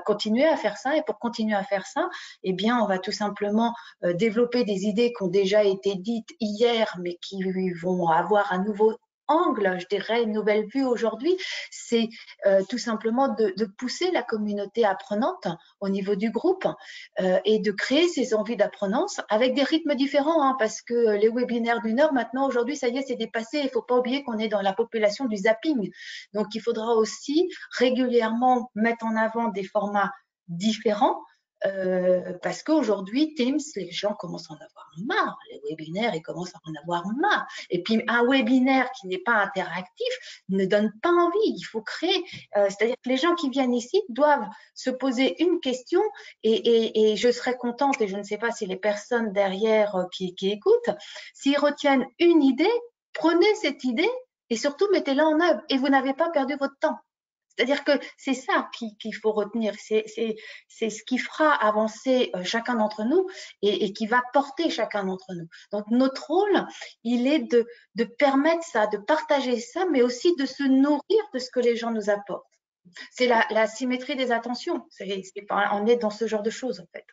continuez à faire ça, et pour continuer à faire ça, eh bien, on va tout simplement développer des idées qui ont déjà été dites hier, mais qui vont avoir un nouveau angle, je dirais, une nouvelle vue aujourd'hui, c'est tout simplement de pousser la communauté apprenante au niveau du groupe et de créer ces envies d'apprenance avec des rythmes différents, hein, parce que les webinaires d'une heure, maintenant, aujourd'hui, ça y est, c'est dépassé. Il ne faut pas oublier qu'on est dans la population du zapping. Donc, il faudra aussi régulièrement mettre en avant des formats différents, parce qu'aujourd'hui, Teams, les gens commencent à en avoir marre. Les webinaires, ils commencent à en avoir marre. Et puis, un webinaire qui n'est pas interactif ne donne pas envie. Il faut créer. C'est-à-dire que les gens qui viennent ici doivent se poser une question, et je serais contente, et je ne sais pas si les personnes derrière qui écoutent, s'ils retiennent une idée, prenez cette idée et surtout mettez-la en œuvre. Et vous n'avez pas perdu votre temps. C'est-à-dire que c'est ça qu'il faut retenir, c'est ce qui fera avancer chacun d'entre nous et qui va porter chacun d'entre nous. Donc notre rôle, il est de permettre ça, de partager ça, mais aussi de se nourrir de ce que les gens nous apportent. C'est la symétrie des attentions, on est dans ce genre de choses en fait.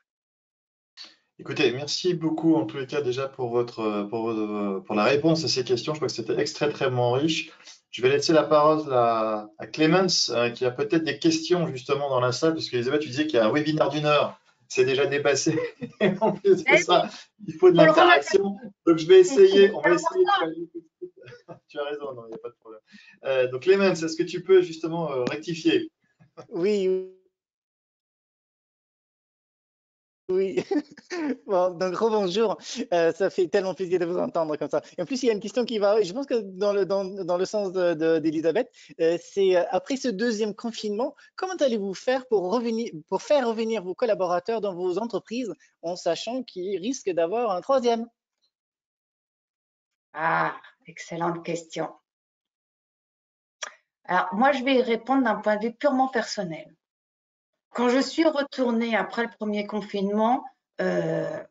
Écoutez, merci beaucoup en tous les cas déjà pour la réponse à ces questions. Je crois que c'était extrêmement riche. Je vais laisser la parole à Clémence, qui a peut-être des questions justement dans la salle, puisque Elisabeth, tu disais qu'il y a un webinaire d'une heure. C'est déjà dépassé. Et en plus de ça, il faut de l'interaction. Donc je vais essayer. On va essayer de faire. Tu as raison, non, il n'y a pas de problème. Donc Clémence, est-ce que tu peux justement rectifier? Oui. Oui, bon, donc rebonjour, ça fait tellement plaisir de vous entendre comme ça. Et en plus, il y a une question qui va, je pense que dans le sens d'Elisabeth, c'est après ce deuxième confinement, comment allez-vous faire pour faire revenir vos collaborateurs dans vos entreprises en sachant qu'ils risquent d'avoir un troisième? Ah, excellente question. Alors, moi, je vais y répondre d'un point de vue purement personnel. Quand je suis retournée après le premier confinement dans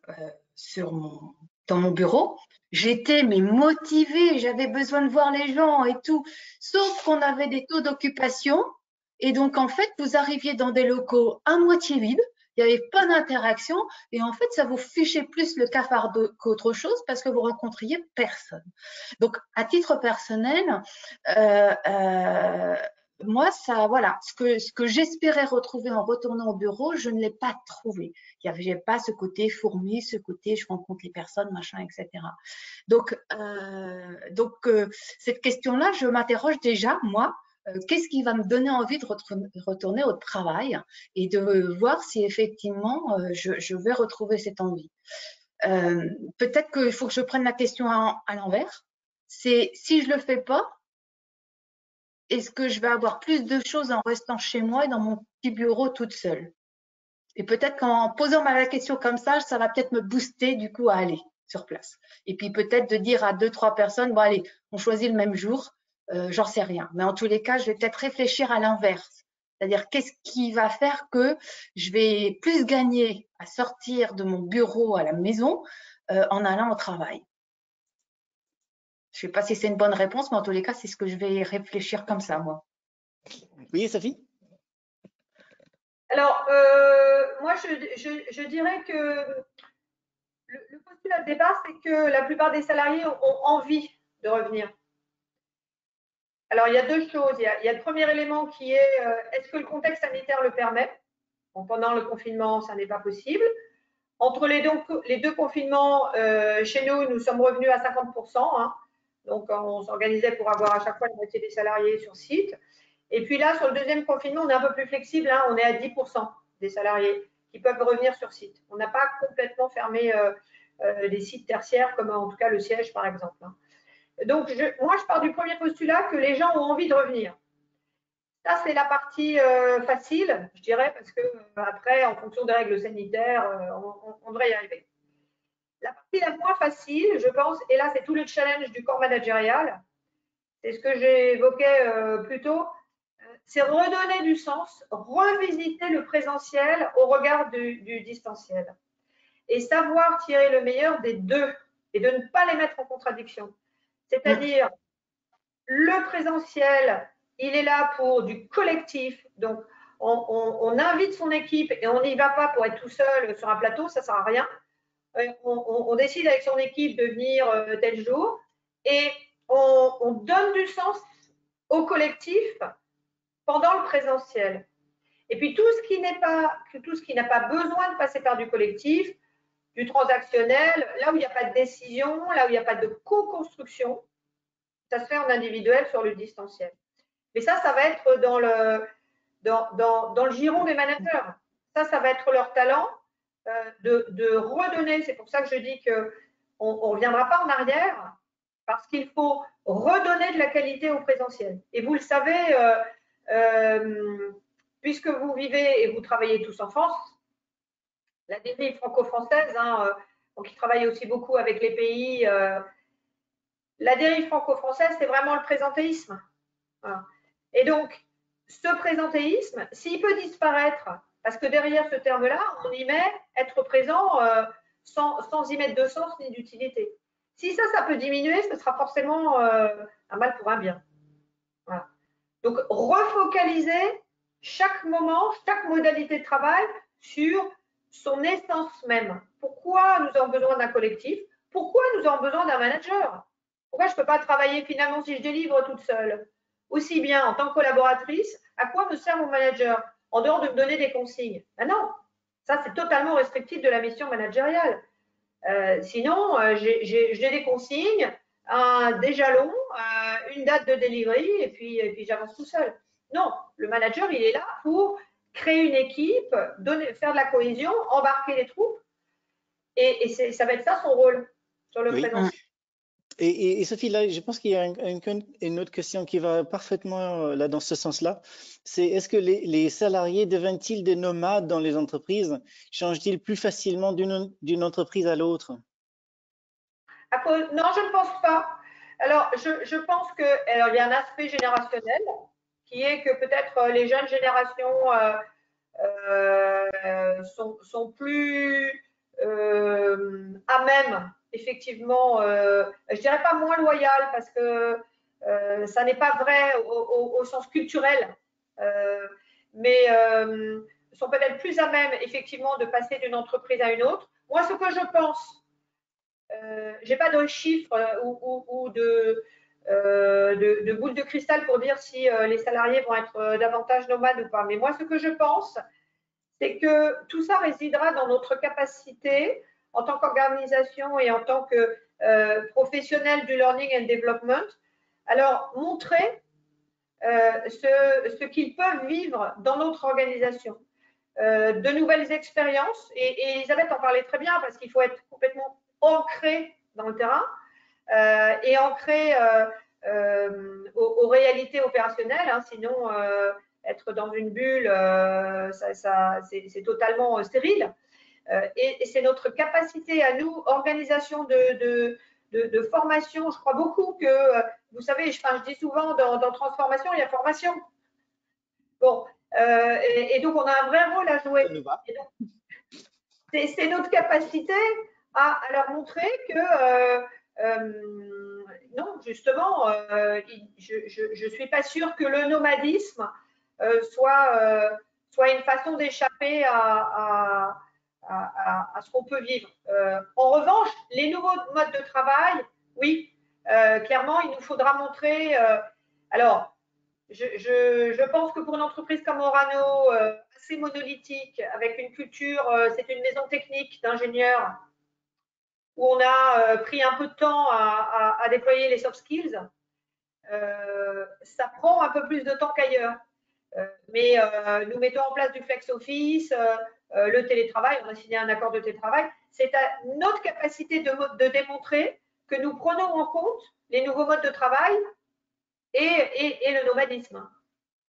mon bureau, j'étais motivée, j'avais besoin de voir les gens et tout, sauf qu'on avait des taux d'occupation et donc en fait, vous arriviez dans des locaux à moitié vides, il n'y avait pas d'interaction et en fait, ça vous fichait plus le cafard qu'autre chose parce que vous rencontriez personne. Donc, à titre personnel, moi, ça, voilà, ce que j'espérais retrouver en retournant au bureau, je ne l'ai pas trouvé. Il n'y avait pas ce côté fourmi, ce côté je rencontre les personnes, machin, etc. Donc cette question-là, je m'interroge déjà, moi, qu'est-ce qui va me donner envie de retourner au travail et de voir si effectivement je vais retrouver cette envie. Peut-être qu'il faut que je prenne la question à l'envers. C'est si je ne le fais pas, est-ce que je vais avoir plus de choses en restant chez moi et dans mon petit bureau toute seule? Et peut-être qu'en posant la question comme ça va peut-être me booster du coup à aller sur place. Et puis peut-être de dire à 2-3 personnes, bon allez, on choisit le même jour, j'en sais rien. Mais en tous les cas, je vais peut-être réfléchir à l'inverse. C'est-à-dire, qu'est-ce qui va faire que je vais plus gagner à sortir de mon bureau à la maison en allant au travail? Je ne sais pas si c'est une bonne réponse, mais en tous les cas, c'est ce que je vais réfléchir comme ça, moi. Oui, Sophie? Alors, moi, je dirais que le postulat de départ, c'est que la plupart des salariés ont envie de revenir. Alors, il y a deux choses. Il y a le premier élément qui est est-ce que le contexte sanitaire le permet? Bon, pendant le confinement, ça n'est pas possible. Entre les deux confinements, chez nous, nous sommes revenus à 50%. Hein. Donc, on s'organisait pour avoir à chaque fois la moitié des salariés sur site. Et puis là, sur le deuxième confinement, on est un peu plus flexible. Hein. On est à 10% des salariés qui peuvent revenir sur site. On n'a pas complètement fermé les sites tertiaires, comme en tout cas le siège, par exemple. Hein. Donc, moi, je pars du premier postulat que les gens ont envie de revenir. Ça, c'est la partie facile, je dirais, parce que après, en fonction des règles sanitaires, on devrait y arriver. La partie la moins facile, je pense, et là, c'est tout le challenge du corps managérial, c'est ce que j'évoquais plus tôt, c'est redonner du sens, revisiter le présentiel au regard du distanciel et savoir tirer le meilleur des deux et de ne pas les mettre en contradiction. C'est-à-dire, le présentiel, il est là pour du collectif. Donc, on invite son équipe et on n'y va pas pour être tout seul sur un plateau, ça ne sert à rien. On décide avec son équipe de venir tel jour et on donne du sens au collectif pendant le présentiel. Et puis, tout ce qui n'a pas besoin de passer par du collectif, du transactionnel, là où il n'y a pas de décision, là où il n'y a pas de co-construction, ça se fait en individuel sur le distanciel. Mais ça va être dans le giron des managers. Ça va être leur talent de redonner. C'est pour ça que je dis qu'on ne reviendra pas en arrière parce qu'il faut redonner de la qualité au présentiel. Et vous le savez, puisque vous vivez et vous travaillez tous en France, la dérive franco-française, hein, qui travaille aussi beaucoup avec les pays, la dérive franco-française, c'est vraiment le présentéisme. Voilà. Et donc, ce présentéisme, s'il peut disparaître, parce que derrière ce terme-là, on y met être présent sans y mettre de sens ni d'utilité. Si ça peut diminuer, ce sera forcément un mal pour un bien. Voilà. Donc, refocaliser chaque moment, chaque modalité de travail sur son essence même. Pourquoi nous avons besoin d'un collectif? Pourquoi nous avons besoin d'un manager? Pourquoi je ne peux pas travailler finalement si je délivre toute seule? Aussi bien en tant que collaboratrice, à quoi me sert mon manager en dehors de me donner des consignes? Ben non, ça c'est totalement restrictif de la mission managériale. Sinon, j'ai des consignes, des jalons, une date de delivery et puis j'avance tout seul. Non, le manager, il est là pour créer une équipe, faire de la cohésion, embarquer les troupes et ça va être ça son rôle sur le présent. Et Sophie, là, je pense qu'il y a une autre question qui va parfaitement là dans ce sens-là. C'est est-ce que les salariés deviennent-ils des nomades dans les entreprises? Changent-ils plus facilement d'une entreprise à l'autre? Non, je ne pense pas. Alors, je pense qu'il y a un aspect générationnel qui est que peut-être les jeunes générations sont plus à même, effectivement, je dirais pas moins loyales parce que ça n'est pas vrai au sens culturel, mais sont peut-être plus à même, effectivement, de passer d'une entreprise à une autre. Moi, ce que je pense, j'ai pas de chiffres ou de boule de cristal pour dire si les salariés vont être davantage nomades ou pas. Mais moi, ce que je pense, c'est que tout ça résidera dans notre capacité en tant qu'organisation et en tant que professionnel du learning and development. Alors, montrer ce qu'ils peuvent vivre dans notre organisation. De nouvelles expériences, et Elisabeth en parlait très bien parce qu'il faut être complètement ancré dans le terrain et ancré aux réalités opérationnelles, hein, sinon être dans une bulle, c'est totalement stérile. Et c'est notre capacité à nous, organisation de formation. Je crois beaucoup que, vous savez, je dis souvent dans transformation, il y a formation. Bon, Et donc, on a un vrai rôle à jouer. C'est notre capacité à leur montrer que non, justement, je ne suis pas sûre que le nomadisme soit une façon d'échapper à ce qu'on peut vivre. En revanche, les nouveaux modes de travail, oui, clairement, il nous faudra montrer. Alors, je pense que pour une entreprise comme Orano, assez monolithique, avec une culture, c'est une maison technique d'ingénieurs où on a pris un peu de temps à déployer les soft skills, ça prend un peu plus de temps qu'ailleurs. Mais nous mettons en place du flex office, le télétravail, on a signé un accord de télétravail. C'est à notre capacité de démontrer que nous prenons en compte les nouveaux modes de travail et le nomadisme.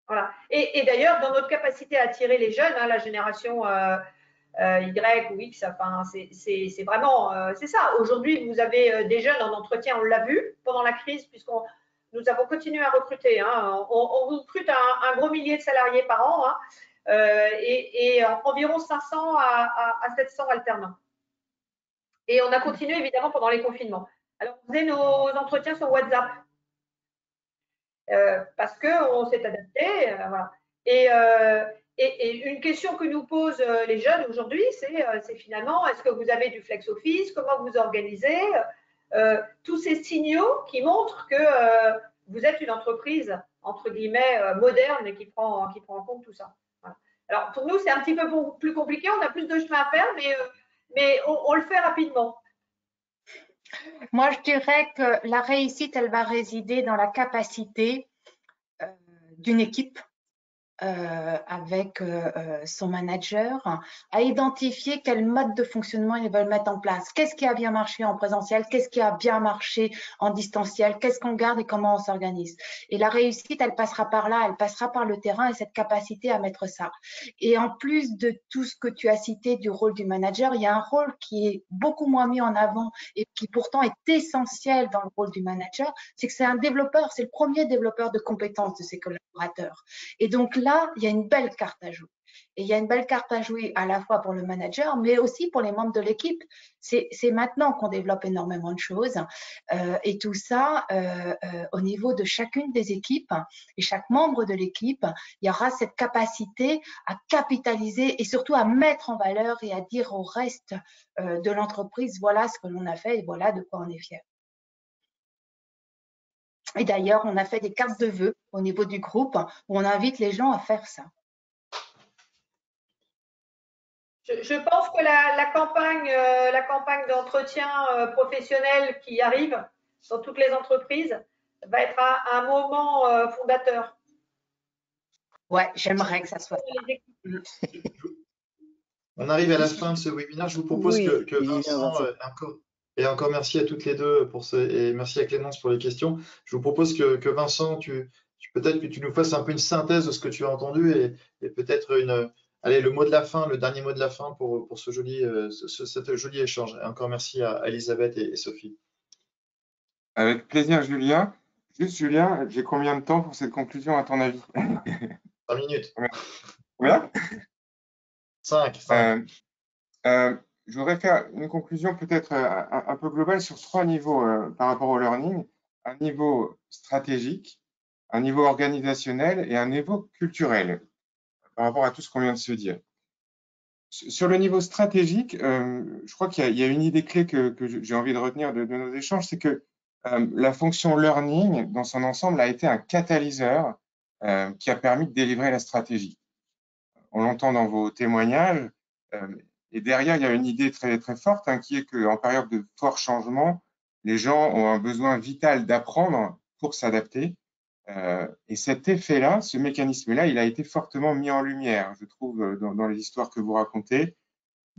Voilà. Et d'ailleurs, dans notre capacité à attirer les jeunes, la génération Y ou X, enfin, c'est vraiment, c'est ça. Aujourd'hui, vous avez des jeunes en entretien, on l'a vu pendant la crise, puisqu'on nous avons continué à recruter. On recrute un gros millier de salariés par an et environ 500 à 700 alternants. Et on a continué évidemment pendant les confinements. Alors, on faisait nos entretiens sur WhatsApp parce qu'on s'est adapté. Voilà. Et une question que nous posent les jeunes aujourd'hui, c'est finalement, est-ce que vous avez du flex office? Comment vous organisez? Tous ces signaux qui montrent que vous êtes une entreprise, entre guillemets, moderne et qui prend en compte tout ça. Voilà. Alors, pour nous, c'est un petit peu plus compliqué. On a plus de chemin à faire, mais on le fait rapidement. Moi, je dirais que la réussite, elle va résider dans la capacité d'une équipe avec son manager à identifier quel mode de fonctionnement ils veulent mettre en place. Qu'est-ce qui a bien marché en présentiel? Qu'est-ce qui a bien marché en distanciel? Qu'est-ce qu'on garde et comment on s'organise? Et la réussite, elle passera par là, elle passera par le terrain et cette capacité à mettre ça. Et en plus de tout ce que tu as cité du rôle du manager, il y a un rôle qui est beaucoup moins mis en avant et qui pourtant est essentiel dans le rôle du manager, c'est que c'est un développeur, c'est le premier développeur de compétences de ses collaborateurs. Et donc là, il y a une belle carte à jouer. Et il y a une belle carte à jouer à la fois pour le manager, mais aussi pour les membres de l'équipe. C'est maintenant qu'on développe énormément de choses. Et tout ça, au niveau de chacune des équipes et chaque membre de l'équipe, il y aura cette capacité à capitaliser et surtout à mettre en valeur et à dire au reste de l'entreprise, voilà ce que l'on a fait et voilà de quoi on est fier. Et d'ailleurs, on a fait des cartes de vœux au niveau du groupe où on invite les gens à faire ça. Je pense que la campagne d'entretien professionnel qui arrive dans toutes les entreprises va être un moment fondateur. Ouais, j'aimerais que ça soit ça. On arrive à la fin de ce webinaire. Je vous propose que Vincent, et encore merci à toutes les deux et merci à Clémence pour les questions. Je vous propose que Vincent, peut-être que tu nous fasses un peu une synthèse de ce que tu as entendu et peut-être le mot de la fin, le dernier mot de la fin pour cet joli échange. Et encore merci à Elisabeth et Sophie. Avec plaisir, Julien. Juste, Julien, j'ai combien de temps pour cette conclusion à ton avis? 5 minutes. Combien? 5. Je voudrais faire une conclusion peut-être un peu globale sur 3 niveaux par rapport au learning. Un niveau stratégique, un niveau organisationnel et un niveau culturel par rapport à tout ce qu'on vient de se dire. Sur le niveau stratégique, je crois qu'il y a une idée clé que j'ai envie de retenir de nos échanges, c'est que la fonction learning dans son ensemble a été un catalyseur qui a permis de délivrer la stratégie. On l'entend dans vos témoignages. Et derrière, il y a une idée très, très forte qui est qu'en période de fort changement, les gens ont un besoin vital d'apprendre pour s'adapter. Et cet effet-là, ce mécanisme-là, il a été fortement mis en lumière, je trouve, dans les histoires que vous racontez.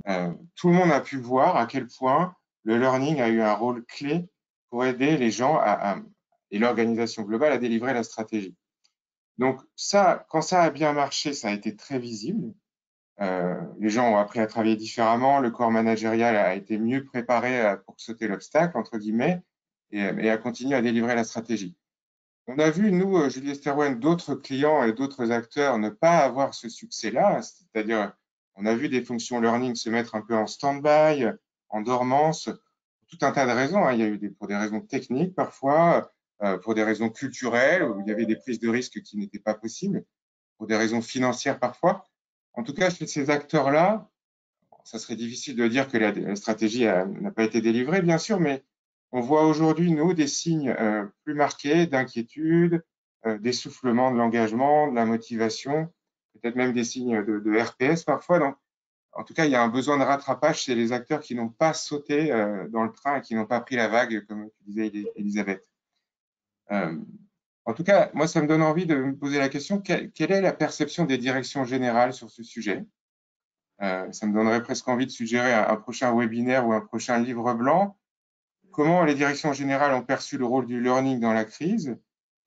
Tout le monde a pu voir à quel point le learning a eu un rôle clé pour aider les gens et l'organisation globale à délivrer la stratégie. Donc ça, quand ça a bien marché, ça a été très visible. Les gens ont appris à travailler différemment, le corps managérial a été mieux préparé pour sauter l'obstacle, entre guillemets, et a continué à délivrer la stratégie. On a vu, nous, Julie Esterwen, d'autres clients et d'autres acteurs ne pas avoir ce succès-là, c'est-à-dire on a vu des fonctions learning se mettre un peu en stand-by, en dormance, pour tout un tas de raisons. Il y a eu pour des raisons techniques parfois, pour des raisons culturelles, où il y avait des prises de risques qui n'étaient pas possibles, pour des raisons financières parfois. En tout cas, chez ces acteurs-là, ça serait difficile de dire que la stratégie n'a pas été délivrée, bien sûr, mais on voit aujourd'hui, nous, des signes plus marqués d'inquiétude, d'essoufflement de l'engagement, de la motivation, peut-être même des signes de RPS parfois. Donc, en tout cas, il y a un besoin de rattrapage chez les acteurs qui n'ont pas sauté dans le train et qui n'ont pas pris la vague, comme tu disais, Elisabeth. En tout cas, moi, ça me donne envie de me poser la question, quelle est la perception des directions générales sur ce sujet? Ça me donnerait presque envie de suggérer un prochain webinaire ou un prochain livre blanc. Comment les directions générales ont perçu le rôle du learning dans la crise?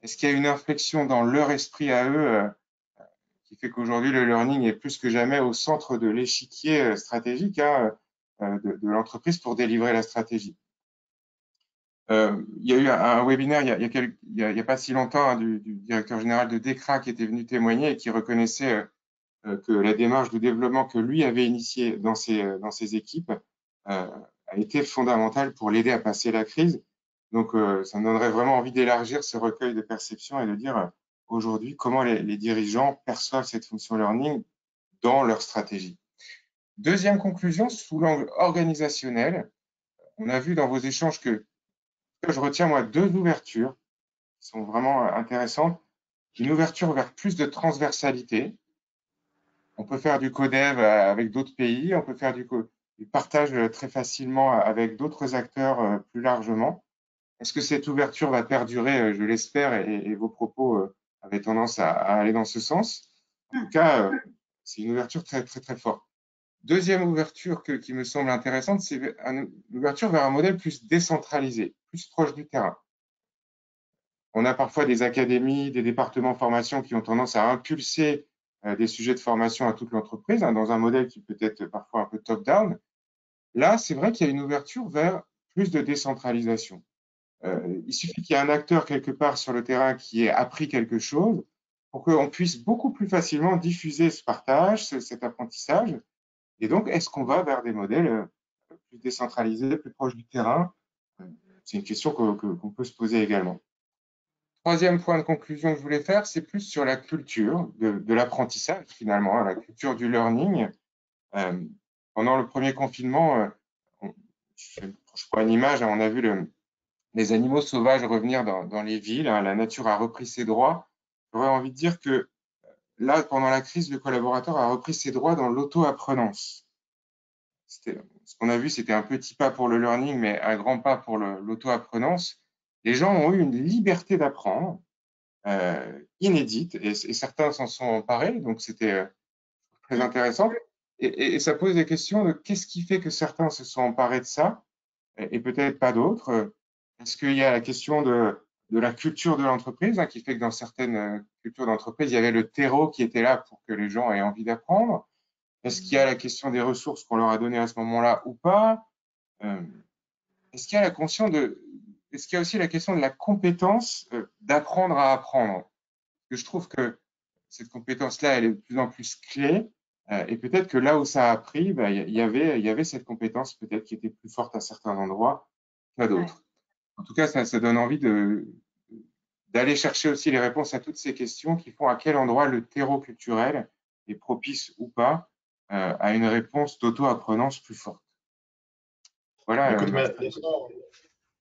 Est-ce qu'il y a une inflexion dans leur esprit à eux qui fait qu'aujourd'hui le learning est plus que jamais au centre de l'échiquier stratégique de l'entreprise pour délivrer la stratégie? Il y a eu un webinaire il y a pas si longtemps du directeur général de DECRA qui était venu témoigner et qui reconnaissait que la démarche de développement que lui avait initiée dans ses équipes a été fondamentale pour l'aider à passer la crise. Donc, ça me donnerait vraiment envie d'élargir ce recueil de perceptions et de dire aujourd'hui comment les dirigeants perçoivent cette fonction learning dans leur stratégie. Deuxième conclusion, sous l'angle organisationnel, on a vu dans vos échanges que je retiens moi 2 ouvertures qui sont vraiment intéressantes. Une ouverture vers plus de transversalité. On peut faire du codev avec d'autres pays, on peut faire du partage très facilement avec d'autres acteurs plus largement. Est-ce que cette ouverture va perdurer? Je l'espère, et vos propos avaient tendance à aller dans ce sens. En tout cas, c'est une ouverture très, très, très forte. Deuxième ouverture qui me semble intéressante, c'est une ouverture vers un modèle plus décentralisé, plus proche du terrain. On a parfois des académies, des départements de formation qui ont tendance à impulser des sujets de formation à toute l'entreprise, dans un modèle qui peut être parfois un peu top-down. Là, c'est vrai qu'il y a une ouverture vers plus de décentralisation. Il suffit qu'il y ait un acteur quelque part sur le terrain qui ait appris quelque chose pour qu'on puisse beaucoup plus facilement diffuser ce partage, cet apprentissage. Et donc, est-ce qu'on va vers des modèles plus décentralisés, plus proches du terrain? C'est une question qu'on peut se poser également. Troisième point de conclusion que je voulais faire, c'est plus sur la culture de l'apprentissage, finalement, la culture du learning. Pendant le premier confinement, je prends une image, on a vu les animaux sauvages revenir dans les villes, la nature a repris ses droits. J'aurais envie de dire que là, pendant la crise, le collaborateur a repris ses droits dans l'auto-apprenance. Ce qu'on a vu, c'était un petit pas pour le learning, mais un grand pas pour l'auto-apprenance. Les gens ont eu une liberté d'apprendre inédite, et certains s'en sont emparés, donc c'était très intéressant. Et ça pose des questions de qu'est-ce qui fait que certains se sont emparés de ça et peut-être pas d'autres. Est-ce qu'il y a la question de la culture de l'entreprise, qui fait que dans certaines cultures d'entreprise, il y avait le terreau qui était là pour que les gens aient envie d'apprendre? Est-ce qu'il y a la question des ressources qu'on leur a données à ce moment-là ou pas? Est-ce qu'il y a est-ce qu'il y a aussi la question de la compétence d'apprendre à apprendre? Parce que je trouve que cette compétence-là, elle est de plus en plus clé. Et peut-être que là où ça a pris, il y avait cette compétence peut-être qui était plus forte à certains endroits qu'à d'autres. Ouais. En tout cas, ça donne envie d'aller chercher aussi les réponses à toutes ces questions qui font à quel endroit le terreau culturel est propice ou pas à une réponse d'auto-apprenance plus forte. Voilà. Écoute,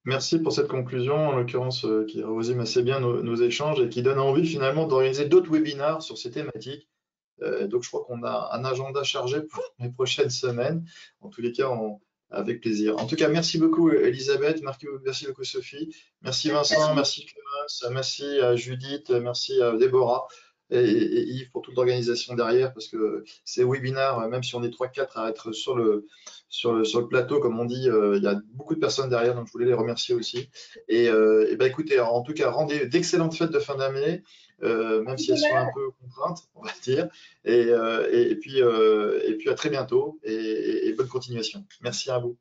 merci pour cette conclusion, en l'occurrence, qui résume assez bien nos échanges et qui donne envie finalement d'organiser d'autres webinaires sur ces thématiques. Donc, je crois qu'on a un agenda chargé pour les prochaines semaines. En tous les cas, avec plaisir. En tout cas, merci beaucoup Elisabeth, merci beaucoup Sophie, merci Vincent, merci Clémence, merci à Judith, merci à Déborah et Yves pour toute l'organisation derrière, parce que ces webinaires, même si on est 3-4 à être sur le plateau, comme on dit, il y a beaucoup de personnes derrière, donc je voulais les remercier aussi. Et écoutez, en tout cas, rendez d'excellentes fêtes de fin d'année. Même si elles sont un peu contraintes, on va dire. Et puis à très bientôt et bonne continuation. Merci à vous.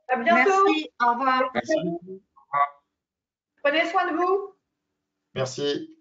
À bientôt. Merci, au revoir. Merci. Prenez soin de vous. Merci.